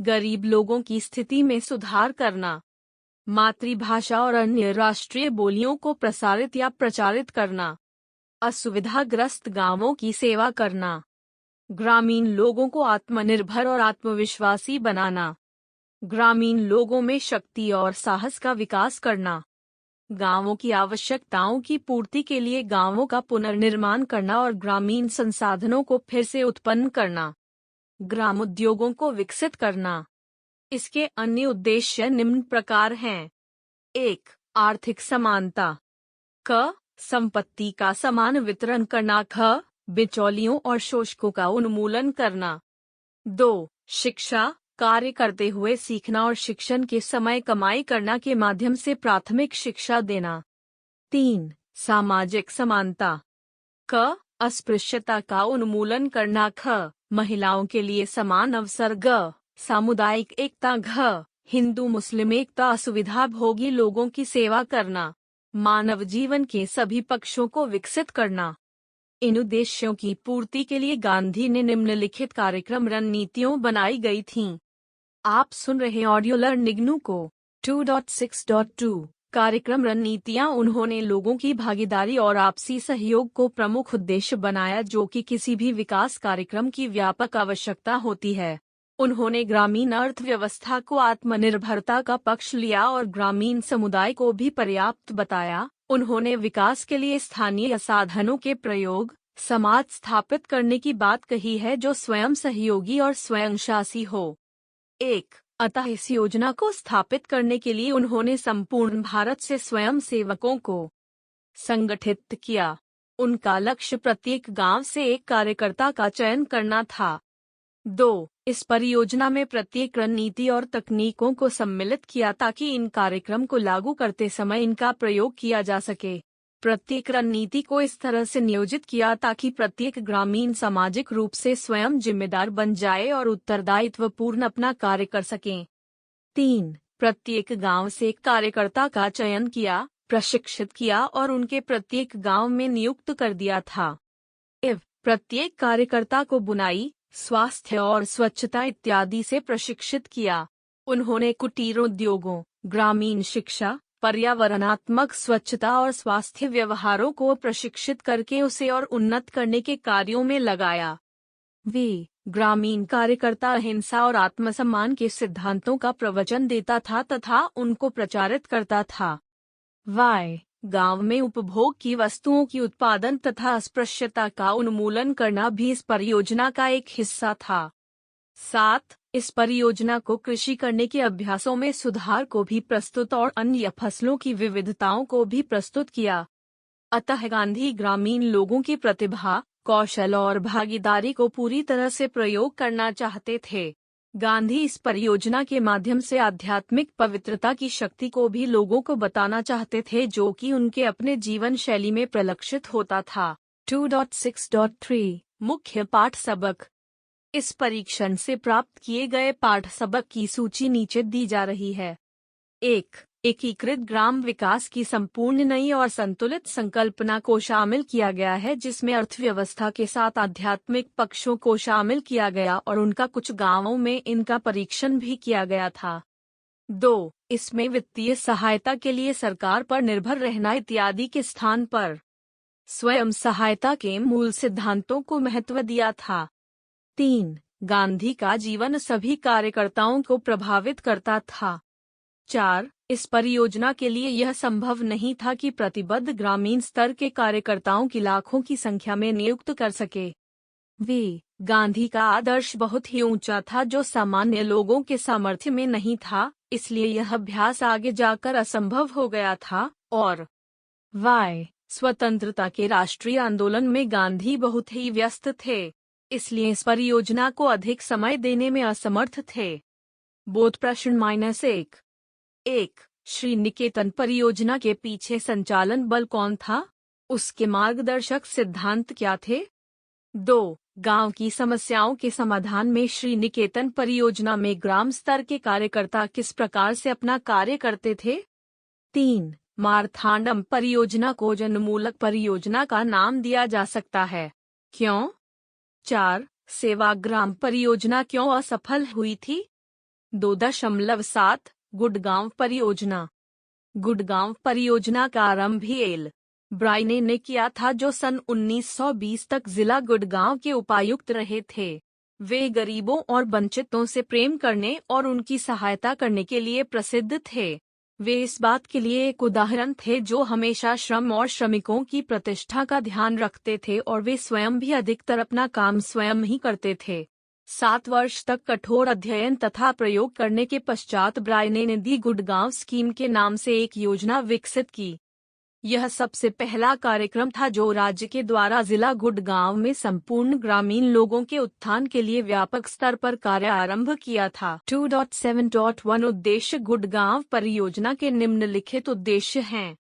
गरीब लोगों की स्थिति में सुधार करना। मातृभाषा और अन्य राष्ट्रीय बोलियों को प्रसारित या प्रचारित करना। असुविधाग्रस्त गांवों की सेवा करना। ग्रामीण लोगों को आत्मनिर्भर और आत्मविश्वासी बनाना। ग्रामीण लोगों में शक्ति और साहस का विकास करना। गांवों की आवश्यकताओं की पूर्ति के लिए गांवों का पुनर्निर्माण करना और ग्रामीण संसाधनों को फिर से उत्पन्न करना। ग्राम उद्योगों को विकसित करना। इसके अन्य उद्देश्य निम्न प्रकार हैं। 1. आर्थिक समानता। क. संपत्ति का समान वितरण करना। ख. बिचौलियों और शोषकों का उन्मूलन करना। 2. शिक्षा। कार्य करते हुए सीखना और शिक्षण के समय कमाई करना के माध्यम से प्राथमिक शिक्षा देना। 3. सामाजिक समानता। क. अस्पृश्यता का उन्मूलन करना। ख. महिलाओं के लिए समान अवसर। ग. सामुदायिक एकता। घ. हिंदू मुस्लिम एकता। असुविधा भोगी लोगों की सेवा करना। मानव जीवन के सभी पक्षों को विकसित करना। इन उद्देश्यों की पूर्ति के लिए गांधी ने निम्नलिखित कार्यक्रम रणनीतियों बनाई गई थीं। आप सुन रहे ऑडियो लर्निंग को। 2.6.2 कार्यक्रम रणनीतियां। उन्होंने लोगों की भागीदारी और आपसी सहयोग को प्रमुख उद्देश्य बनाया जो कि किसी भी विकास कार्यक्रम की व्यापक आवश्यकता होती है। उन्होंने ग्रामीण अर्थव्यवस्था को आत्मनिर्भरता का पक्ष लिया और ग्रामीण समुदाय को भी पर्याप्त बताया। उन्होंने विकास के लिए स्थानीय साधनों के प्रयोग, समाज स्थापित करने की बात कही है जो स्वयं सहयोगी और स्वयंशासी हो। 1. अतः इस योजना को स्थापित करने के लिए उन्होंने संपूर्ण भारत से स्वयं सेवकों को संगठित किया। उनका लक्ष्य प्रत्येक गांव से एक कार्यकर्ता का चयन करना था। 2. इस परियोजना में प्रत्येक रणनीति और तकनीकों को सम्मिलित किया ताकि इन कार्यक्रम को लागू करते समय इनका प्रयोग किया जा सके। प्रत्येक रणनीति को इस तरह से नियोजित किया ताकि प्रत्येक ग्रामीण सामाजिक रूप से स्वयं जिम्मेदार बन जाए और उत्तरदायित्वपूर्ण अपना कार्य कर सकें। 3. प्रत्येक गांव से एक कार्यकर्ता का चयन किया, प्रशिक्षित किया और उनके प्रत्येक गांव में नियुक्त कर दिया था। प्रत्येक कार्यकर्ता को बुनाई, स्वास्थ्य और स्वच्छता इत्यादि से प्रशिक्षित किया। उन्होंने कुटीर उद्योगों, ग्रामीण शिक्षा, पर्यावरणात्मक स्वच्छता और स्वास्थ्य व्यवहारों को प्रशिक्षित करके उसे और उन्नत करने के कार्यों में लगाया। वे ग्रामीण कार्यकर्ता अहिंसा और आत्मसम्मान के सिद्धांतों का प्रवचन देता था तथा उनको प्रचारित करता था। गांव में उपभोग की वस्तुओं की उत्पादन तथा अस्पृश्यता का उन्मूलन करना भी इस परियोजना का एक हिस्सा था। 7. इस परियोजना को कृषि करने के अभ्यासों में सुधार को भी प्रस्तुत और अन्य फसलों की विविधताओं को भी प्रस्तुत किया। अतः गांधी ग्रामीण लोगों की प्रतिभा, कौशल और भागीदारी को पूरी तरह से प्रयोग करना चाहते थे। गांधी इस परियोजना के माध्यम से आध्यात्मिक पवित्रता की शक्ति को भी लोगों को बताना चाहते थे जो कि उनके अपने जीवन शैली में प्रलक्षित होता था। 2.6.3 मुख्य पाठ सबक। इस परीक्षण से प्राप्त किए गए पाठ सबक की सूची नीचे दी जा रही है। 1. एकीकृत ग्राम विकास की संपूर्ण नई और संतुलित संकल्पना को शामिल किया गया है जिसमें अर्थव्यवस्था के साथ आध्यात्मिक पक्षों को शामिल किया गया और उनका कुछ गांवों में इनका परीक्षण भी किया गया था। 2. इसमें वित्तीय सहायता के लिए सरकार पर निर्भर रहना इत्यादि के स्थान पर स्वयं सहायता के मूल सिद्धांतों को महत्व दिया था। 3. गांधी का जीवन सभी कार्यकर्ताओं को प्रभावित करता था। 4. इस परियोजना के लिए यह संभव नहीं था कि प्रतिबद्ध ग्रामीण स्तर के कार्यकर्ताओं की लाखों की संख्या में नियुक्त कर सके। वे गांधी का आदर्श बहुत ही ऊंचा था जो सामान्य लोगों के सामर्थ्य में नहीं था, इसलिए यह अभ्यास आगे जाकर असंभव हो गया था। और स्वतंत्रता के राष्ट्रीय आंदोलन में गांधी बहुत ही व्यस्त थे, इसलिए इस परियोजना को अधिक समय देने में असमर्थ थे। बोध प्रश्न -1। 1. श्री निकेतन परियोजना के पीछे संचालन बल कौन था? उसके मार्गदर्शक सिद्धांत क्या थे? 2. गांव की समस्याओं के समाधान में श्री निकेतन परियोजना में ग्राम स्तर के कार्यकर्ता किस प्रकार से अपना कार्य करते थे? 3. मारथांडम परियोजना को जनमूलक परियोजना का नाम दिया जा सकता है, क्यों? 4. सेवाग्राम परियोजना क्यों असफल हुई थी? 2.7 गुड़गांव परियोजना। गुड़गांव परियोजना का आरंभ भी एल. ब्रायने ने किया था जो सन 1920 तक जिला गुड़गांव के उपायुक्त रहे थे। वे गरीबों और वंचितों से प्रेम करने और उनकी सहायता करने के लिए प्रसिद्ध थे। वे इस बात के लिए एक उदाहरण थे जो हमेशा श्रम और श्रमिकों की प्रतिष्ठा का ध्यान रखते थे और वे स्वयं भी अधिकतर अपना काम स्वयं ही करते थे। 7 वर्ष तक कठोर अध्ययन तथा प्रयोग करने के पश्चात ब्रायने ने दी गुड़गांव स्कीम के नाम से एक योजना विकसित की। यह सबसे पहला कार्यक्रम था जो राज्य के द्वारा जिला गुड़गांव में संपूर्ण ग्रामीण लोगों के उत्थान के लिए व्यापक स्तर पर कार्य आरंभ किया था। 2.7.1 उद्देश्य गुड़गांव परियोजना के निम्नलिखित उद्देश्य हैं।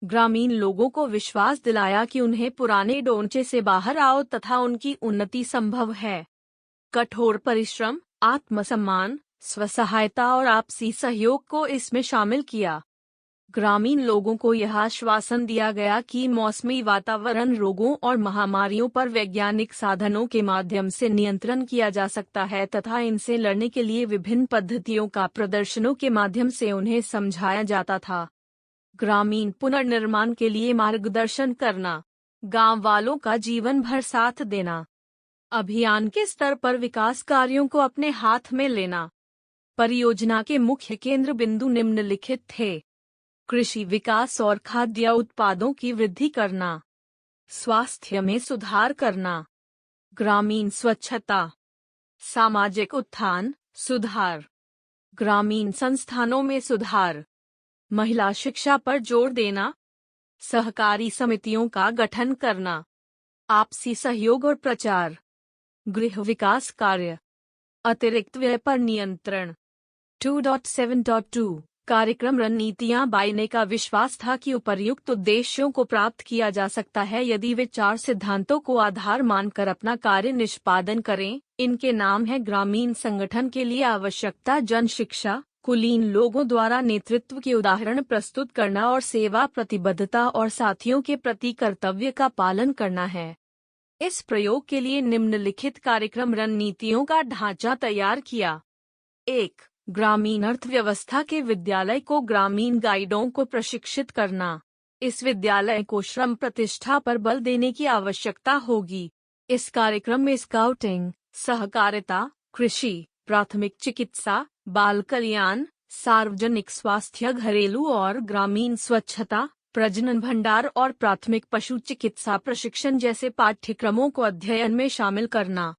ग्रामीण लोगों को विश्वास दिलाया कि उन्हें पुराने ढांचे से बाहर आओ तथा उनकी उन्नति संभव है। कठोर परिश्रम, आत्मसम्मान, स्वसहायता और आपसी सहयोग को इसमें शामिल किया। ग्रामीण लोगों को यह आश्वासन दिया गया कि मौसमी वातावरण रोगों और महामारियों पर वैज्ञानिक साधनों के माध्यम से नियंत्रण किया जा सकता है तथा इनसे लड़ने के लिए विभिन्न पद्धतियों का प्रदर्शनों के माध्यम से उन्हें समझाया जाता था। ग्रामीण पुनर्निर्माण के लिए मार्गदर्शन करना, गांव वालों का जीवन भर साथ देना, अभियान के स्तर पर विकास कार्यों को अपने हाथ में लेना। परियोजना के मुख्य केंद्र बिंदु निम्नलिखित थे: कृषि विकास और खाद्य उत्पादों की वृद्धि करना, स्वास्थ्य में सुधार करना, ग्रामीण स्वच्छता, सामाजिक उत्थान सुधार, ग्रामीण संस्थानों में सुधार, महिला शिक्षा पर जोर देना, सहकारी समितियों का गठन करना, आपसी सहयोग और प्रचार, गृह विकास कार्य, अतिरिक्त व्यय पर नियंत्रण। 2.7.2 कार्यक्रम रणनीतियां बाइने का विश्वास था कि उपर्युक्त उद्देश्यों को प्राप्त किया जा सकता है यदि वे 4 सिद्धांतों को आधार मानकर अपना कार्य निष्पादन करें। इनके नाम है ग्रामीण संगठन के लिए आवश्यकता, जन शिक्षा, कुलीन लोगों द्वारा नेतृत्व के उदाहरण प्रस्तुत करना और सेवा प्रतिबद्धता और साथियों के प्रति कर्तव्य का पालन करना है। इस प्रयोग के लिए निम्नलिखित कार्यक्रम रणनीतियों का ढांचा तैयार किया। 1. ग्रामीण अर्थव्यवस्था के विद्यालय को ग्रामीण गाइडों को प्रशिक्षित करना। इस विद्यालय को श्रम प्रतिष्ठा पर बल देने की आवश्यकता होगी। इस कार्यक्रम में स्काउटिंग, सहकारिता, कृषि, प्राथमिक चिकित्सा, बाल कल्याण, सार्वजनिक स्वास्थ्य, घरेलू और ग्रामीण स्वच्छता, प्रजनन भंडार और प्राथमिक पशु चिकित्सा प्रशिक्षण जैसे पाठ्यक्रमों को अध्ययन में शामिल करना।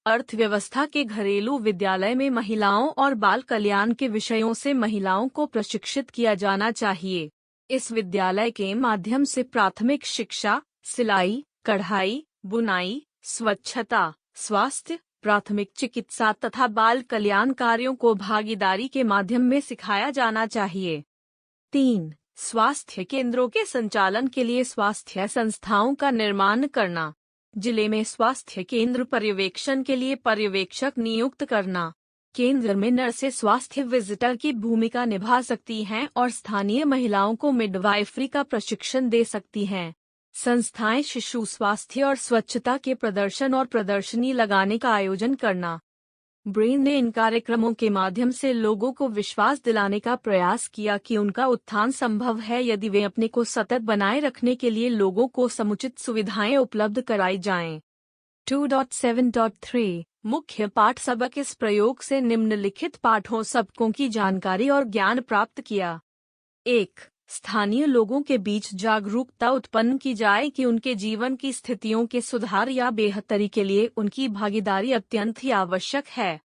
अर्थव्यवस्था के घरेलू विद्यालय में महिलाओं और बाल कल्याण के विषयों से महिलाओं को प्रशिक्षित किया जाना चाहिए। इस विद्यालय के माध्यम से प्राथमिक शिक्षा, सिलाई, कढ़ाई, बुनाई, स्वच्छता, स्वास्थ्य, प्राथमिक चिकित्सा तथा बाल कल्याण कार्यों को भागीदारी के माध्यम में सिखाया जाना चाहिए। 3. स्वास्थ्य केंद्रों के संचालन के लिए स्वास्थ्य संस्थाओं का निर्माण करना। जिले में स्वास्थ्य केंद्र पर्यवेक्षण के लिए पर्यवेक्षक नियुक्त करना। केंद्र में नर्सें स्वास्थ्य विजिटर की भूमिका निभा सकती हैं और स्थानीय महिलाओं को मिडवाइफरी का प्रशिक्षण दे सकती हैं। संस्थाएं शिशु स्वास्थ्य और स्वच्छता के प्रदर्शन और प्रदर्शनी लगाने का आयोजन करना। ब्रेन ने इन कार्यक्रमों के माध्यम से लोगों को विश्वास दिलाने का प्रयास किया कि उनका उत्थान संभव है यदि वे अपने को सतत बनाए रखने के लिए लोगों को समुचित सुविधाएं उपलब्ध कराई जाएं। 2.7.3 मुख्य पाठ सबक। इस प्रयोग से निम्नलिखित पाठों सबकों की जानकारी और ज्ञान प्राप्त किया। 1. स्थानीय लोगों के बीच जागरूकता उत्पन्न की जाए कि उनके जीवन की स्थितियों के सुधार या बेहतरी के लिए उनकी भागीदारी अत्यंत ही आवश्यक है।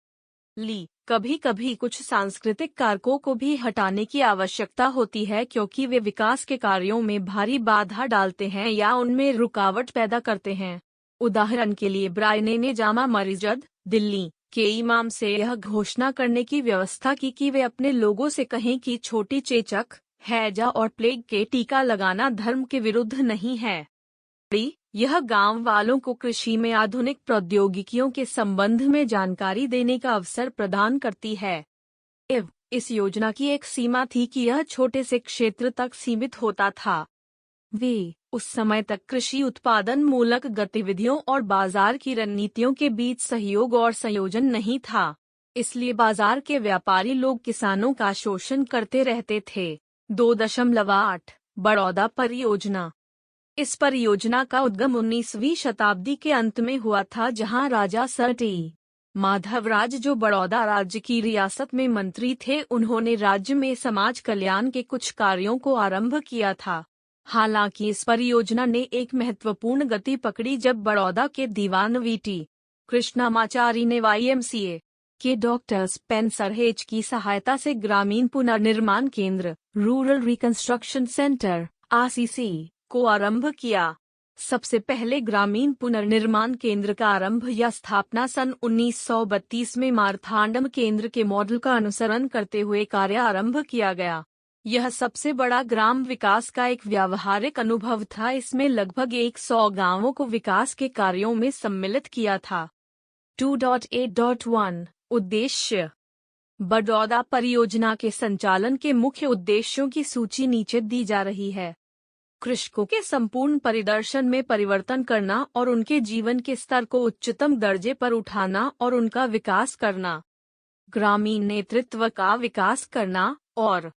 कभी कभी कुछ सांस्कृतिक कारकों को भी हटाने की आवश्यकता होती है क्योंकि वे विकास के कार्यों में भारी बाधा डालते हैं या उनमें रुकावट पैदा करते हैं। उदाहरण के लिए ब्रायने ने जामा मस्जिद, दिल्ली के इमाम से यह घोषणा करने की व्यवस्था की कि वे अपने लोगों से कहें कि छोटी चेचक, हैजा और प्लेग के टीका लगाना धर्म के विरुद्ध नहीं है। यह गांव वालों को कृषि में आधुनिक प्रौद्योगिकियों के संबंध में जानकारी देने का अवसर प्रदान करती है। इस योजना की एक सीमा थी कि यह छोटे से क्षेत्र तक सीमित होता था। उस समय तक कृषि उत्पादन मूलक गतिविधियों और बाजार की रणनीतियों के बीच सहयोग और संयोजन नहीं था, इसलिए बाजार के व्यापारी लोग किसानों का शोषण करते रहते थे। 2.8 बड़ौदा परियोजना। इस परियोजना का उद्गम 19वीं शताब्दी के अंत में हुआ था, जहां राजा सर टी माधवराज, जो बड़ौदा राज्य की रियासत में मंत्री थे, उन्होंने राज्य में समाज कल्याण के कुछ कार्यों को आरंभ किया था। हालांकि इस परियोजना ने एक महत्वपूर्ण गति पकड़ी जब बड़ौदा के दीवान वीटी कृष्णामाचारी ने YMCA के डॉक्टर स्पेंसर हेज की सहायता से ग्रामीण पुनर्निर्माण केंद्र रूरल रिकंस्ट्रक्शन सेंटर RCC को आरंभ किया। सबसे पहले ग्रामीण पुनर्निर्माण केंद्र का आरंभ या स्थापना सन 1932 में मारथांडम केंद्र के मॉडल का अनुसरण करते हुए कार्य आरंभ किया गया। यह सबसे बड़ा ग्राम विकास का एक व्यावहारिक अनुभव था। इसमें लगभग 100 गांवों को विकास के कार्यों में सम्मिलित किया था। 2.8.1 उद्देश्य। बड़ौदा परियोजना के संचालन के मुख्य उद्देश्यों की सूची नीचे दी जा रही है। कृषकों के संपूर्ण परिदर्शन में परिवर्तन करना और उनके जीवन के स्तर को उच्चतम दर्जे पर उठाना और उनका विकास करना। ग्रामीण नेतृत्व का विकास करना और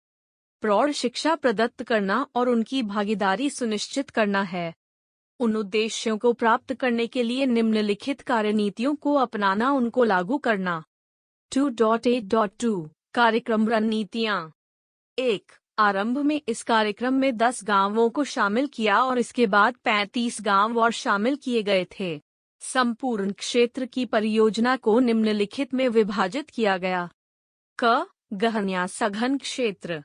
प्रौढ़ शिक्षा प्रदत्त करना और उनकी भागीदारी सुनिश्चित करना है। उन उद्देश्यों को प्राप्त करने के लिए निम्नलिखित कार्यनीतियों को अपनाना, उनको लागू करना। 2.8.2 कार्यक्रम रणनीतियाँ। 1. आरंभ में इस कार्यक्रम में 10 गांवों को शामिल किया और इसके बाद 35 गांव और शामिल किए गए थे। संपूर्ण क्षेत्र की परियोजना को निम्नलिखित में विभाजित किया गया। क. गहन सघन क्षेत्र।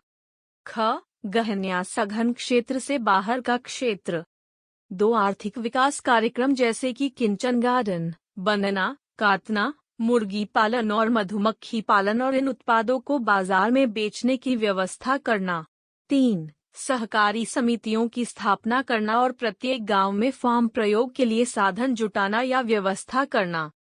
ख. गहन सघन क्षेत्र से बाहर का क्षेत्र। 2. आर्थिक विकास कार्यक्रम जैसे कि किंचन गार्डन, बनना, कातना, मुर्गी पालन और मधुमक्खी पालन और इन उत्पादों को बाजार में बेचने की व्यवस्था करना। 3. सहकारी समितियों की स्थापना करना और प्रत्येक गांव में फार्म प्रयोग के लिए साधन जुटाना या व्यवस्था करना।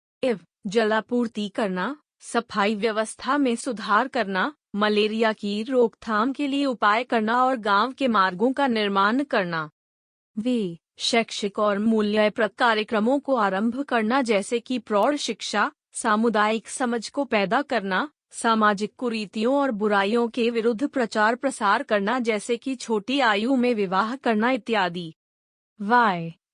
जलापूर्ति करना, सफाई व्यवस्था में सुधार करना, मलेरिया की रोकथाम के लिए उपाय करना और गांव के मार्गों का निर्माण करना। शैक्षिक और मूल्यप्रद कार्यक्रमों को आरंभ करना, जैसे कि प्रौढ़ शिक्षा, सामुदायिक समझ को पैदा करना, सामाजिक कुरीतियों और बुराइयों के विरुद्ध प्रचार प्रसार करना, जैसे कि छोटी आयु में विवाह करना इत्यादि।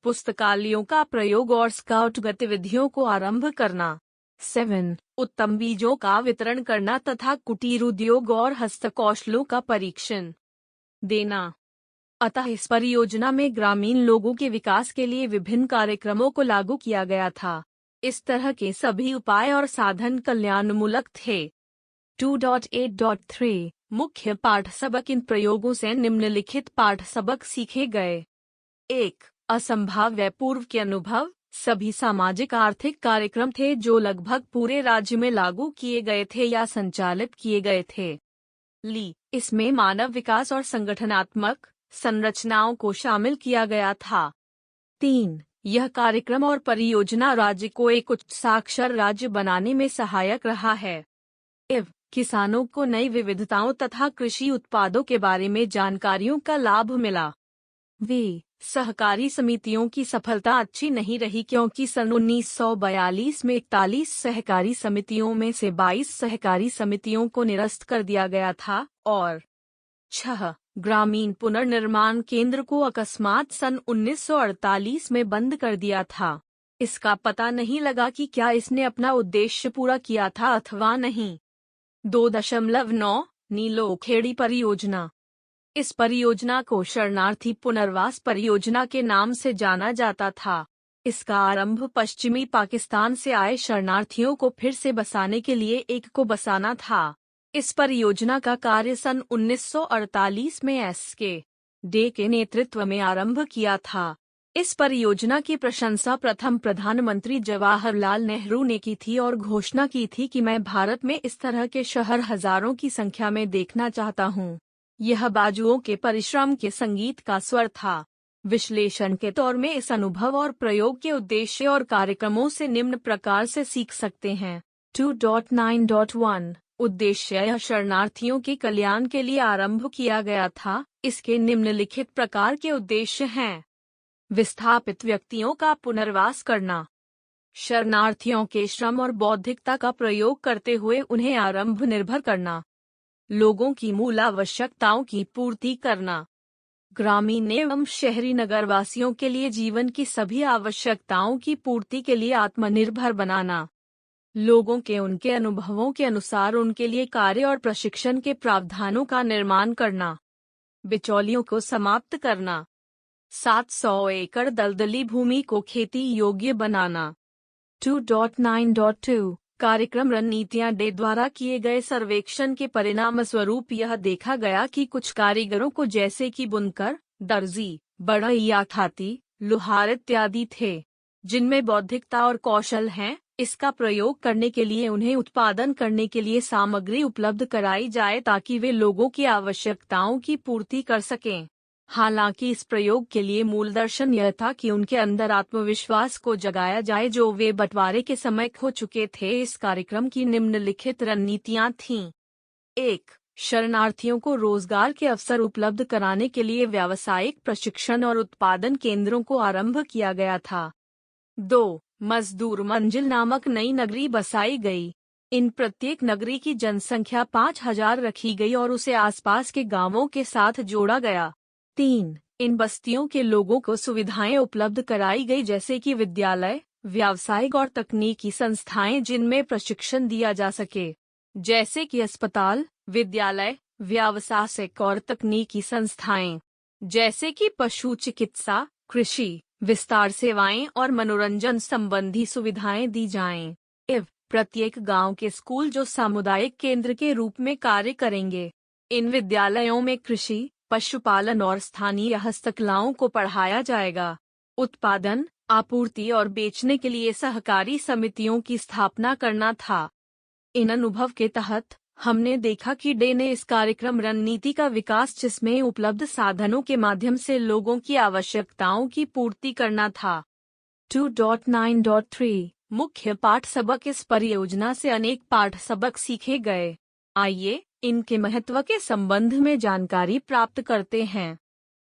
पुस्तकालयों का प्रयोग और स्काउट गतिविधियों को आरंभ करना। 7. उत्तम बीजों का वितरण करना तथा कुटीर उद्योग और हस्तकौशलों का परीक्षण देना। अतः इस परियोजना में ग्रामीण लोगों के विकास के लिए विभिन्न कार्यक्रमों को लागू किया गया था। इस तरह के सभी उपाय और साधन कल्याणमूलक थे। 2.8.3 मुख्य पाठ सबक। इन प्रयोगों से निम्नलिखित पाठ सबक सीखे गए। 1. असंभाव्य पूर्व के अनुभव। सभी सामाजिक आर्थिक कार्यक्रम थे जो लगभग पूरे राज्य में लागू किए गए थे या संचालित किए गए थे। इसमें मानव विकास और संगठनात्मक संरचनाओं को शामिल किया गया था। 3. यह कार्यक्रम और परियोजना राज्य को एक उच्च साक्षर राज्य बनाने में सहायक रहा है। किसानों को नई विविधताओं तथा कृषि उत्पादों के बारे में जानकारियों का लाभ मिला। सहकारी समितियों की सफलता अच्छी नहीं रही क्योंकि सन 1942 में 41 सहकारी समितियों में से 22 सहकारी समितियों को निरस्त कर दिया गया था और 6. ग्रामीण पुनर्निर्माण केंद्र को अकस्मात सन 1948 में बंद कर दिया था। इसका पता नहीं लगा कि क्या इसने अपना उद्देश्य पूरा किया था अथवा नहीं। 2.9 नीलोखेड़ी परियोजना। इस परियोजना को शरणार्थी पुनर्वास परियोजना के नाम से जाना जाता था। इसका आरंभ पश्चिमी पाकिस्तान से आए शरणार्थियों को फिर से बसाने के लिए एक को बसाना था। इस परियोजना का कार्य सन 1948 में एस.के. डे के नेतृत्व में आरंभ किया था। इस परियोजना की प्रशंसा प्रथम प्रधानमंत्री जवाहरलाल नेहरू ने की थी और घोषणा की थी कि मैं भारत में इस तरह के शहर हजारों की संख्या में देखना चाहता हूँ। यह बाजुओं के परिश्रम के संगीत का स्वर था। विश्लेषण के तौर में इस अनुभव और प्रयोग के उद्देश्य और कार्यक्रमों से निम्न प्रकार से सीख सकते हैं। 2.9.1 उद्देश्य। यह शरणार्थियों के कल्याण के लिए आरंभ किया गया था। इसके निम्नलिखित प्रकार के उद्देश्य हैं। विस्थापित व्यक्तियों का पुनर्वास करना, शरणार्थियों के श्रम और बौद्धिकता का प्रयोग करते हुए उन्हें आरंभ निर्भर करना, लोगों की मूल आवश्यकताओं की पूर्ति करना, ग्रामीण एवं शहरी नगरवासियों के लिए जीवन की सभी आवश्यकताओं की पूर्ति के लिए आत्मनिर्भर बनाना, लोगों के उनके अनुभवों के अनुसार उनके लिए कार्य और प्रशिक्षण के प्रावधानों का निर्माण करना, बिचौलियों को समाप्त करना, 700 एकड़ दलदली भूमि को खेती योग्य बनाना। 2.9.2 कार्यक्रम रणनीतियां डे द्वारा किए गए सर्वेक्षण के परिणाम स्वरूप यह देखा गया कि कुछ कारीगरों को जैसे कि बुनकर, दर्जी, बढ़इया खाती, लुहार इत्यादि थे, जिनमें बौद्धिकता और कौशल हैं। इसका प्रयोग करने के लिए उन्हें उत्पादन करने के लिए सामग्री उपलब्ध कराई जाए ताकि वे लोगों की आवश्यकताओं की पूर्ति कर सकें। हालांकि इस प्रयोग के लिए मूल दर्शन यह था कि उनके अंदर आत्मविश्वास को जगाया जाए जो वे बंटवारे के समय खो चुके थे। इस कार्यक्रम की निम्नलिखित रणनीतियां थीं। 1. शरणार्थियों को रोजगार के अवसर उपलब्ध कराने के लिए व्यावसायिक प्रशिक्षण और उत्पादन केंद्रों को आरंभ किया गया था। 2. मजदूर मंजिल नामक नई नगरी बसाई गई। इन प्रत्येक नगरी की जनसंख्या 5000 रखी गई और उसे आसपास के गांवों के साथ जोड़ा गया। 3. इन बस्तियों के लोगों को सुविधाएं उपलब्ध कराई गई जैसे कि विद्यालय, व्यावसायिक और तकनीकी संस्थाएं जिनमें प्रशिक्षण दिया जा सके, जैसे कि अस्पताल, विद्यालय, व्यावसायिक और तकनीकी संस्थाएं, जैसे कि पशु चिकित्सा, कृषि, विस्तार सेवाएं और मनोरंजन संबंधी सुविधाएं दी जाएं। प्रत्येक गांव के स्कूल जो सामुदायिक केंद्र के रूप में कार्य करेंगे। इन विद्यालयों में कृषि, पशुपालन और स्थानीय हस्तकलाओं को पढ़ाया जाएगा। उत्पादन, आपूर्ति और बेचने के लिए सहकारी समितियों की स्थापना करना था। इन अनुभव के तहत हमने देखा कि डे ने इस कार्यक्रम रणनीति का विकास जिसमें उपलब्ध साधनों के माध्यम से लोगों की आवश्यकताओं की पूर्ति करना था। 2.9.3 मुख्य पाठ सबक। इस परियोजना से अनेक पाठ सबक सीखे गए। आइए इनके महत्व के संबंध में जानकारी प्राप्त करते हैं।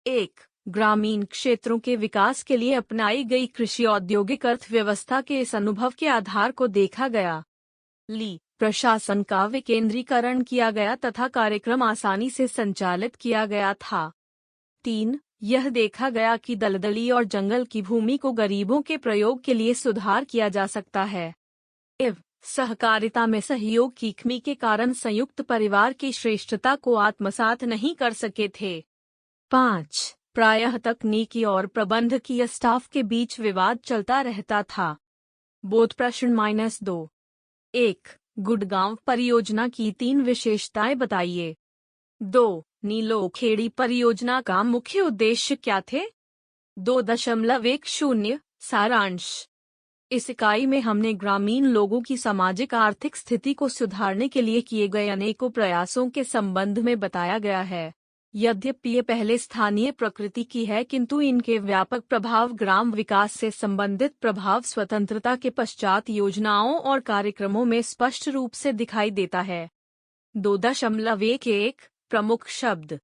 1. ग्रामीण क्षेत्रों के विकास के लिए अपनाई गई कृषि औद्योगिक अर्थव्यवस्था के इस अनुभव के आधार को देखा गया। प्रशासन का विकेंद्रीकरण किया गया तथा कार्यक्रम आसानी से संचालित किया गया था। 3. यह देखा गया कि दलदली और जंगल की भूमि को गरीबों के प्रयोग के लिए सुधार किया जा सकता है। सहकारिता में सहयोग की कमी के कारण संयुक्त परिवार की श्रेष्ठता को आत्मसात नहीं कर सके थे। 5. प्रायः तकनीकी और प्रबंधकीय स्टाफ के बीच विवाद चलता रहता था। बोध प्रश्न -2। 1. गुड़गांव परियोजना की 3 विशेषताएं बताइए। 2. नीलोखेड़ी परियोजना का मुख्य उद्देश्य क्या थे? 2.10 सारांश। इस इकाई में हमने ग्रामीण लोगों की सामाजिक आर्थिक स्थिति को सुधारने के लिए किए गए अनेकों प्रयासों के संबंध में बताया गया है। यद्यपि ये पहले स्थानीय प्रकृति की है, किंतु इनके व्यापक प्रभाव ग्राम विकास से संबंधित प्रभाव स्वतंत्रता के पश्चात योजनाओं और कार्यक्रमों में स्पष्ट रूप से दिखाई देता है। 2.11 प्रमुख शब्द।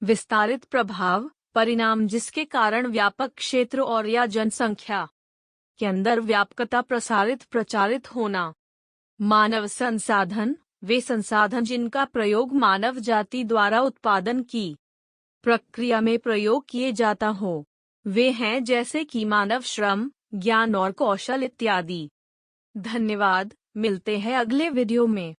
विस्तारित प्रभाव, परिणाम जिसके कारण व्यापक क्षेत्र और या जनसंख्या के अंदर व्यापकता प्रचारित होना। मानव संसाधन, वे संसाधन जिनका प्रयोग मानव जाति द्वारा उत्पादन की प्रक्रिया में प्रयोग किए जाता हो। वे हैं जैसे कि मानव श्रम, ज्ञान और कौशल इत्यादि। धन्यवाद, मिलते हैं अगले वीडियो में।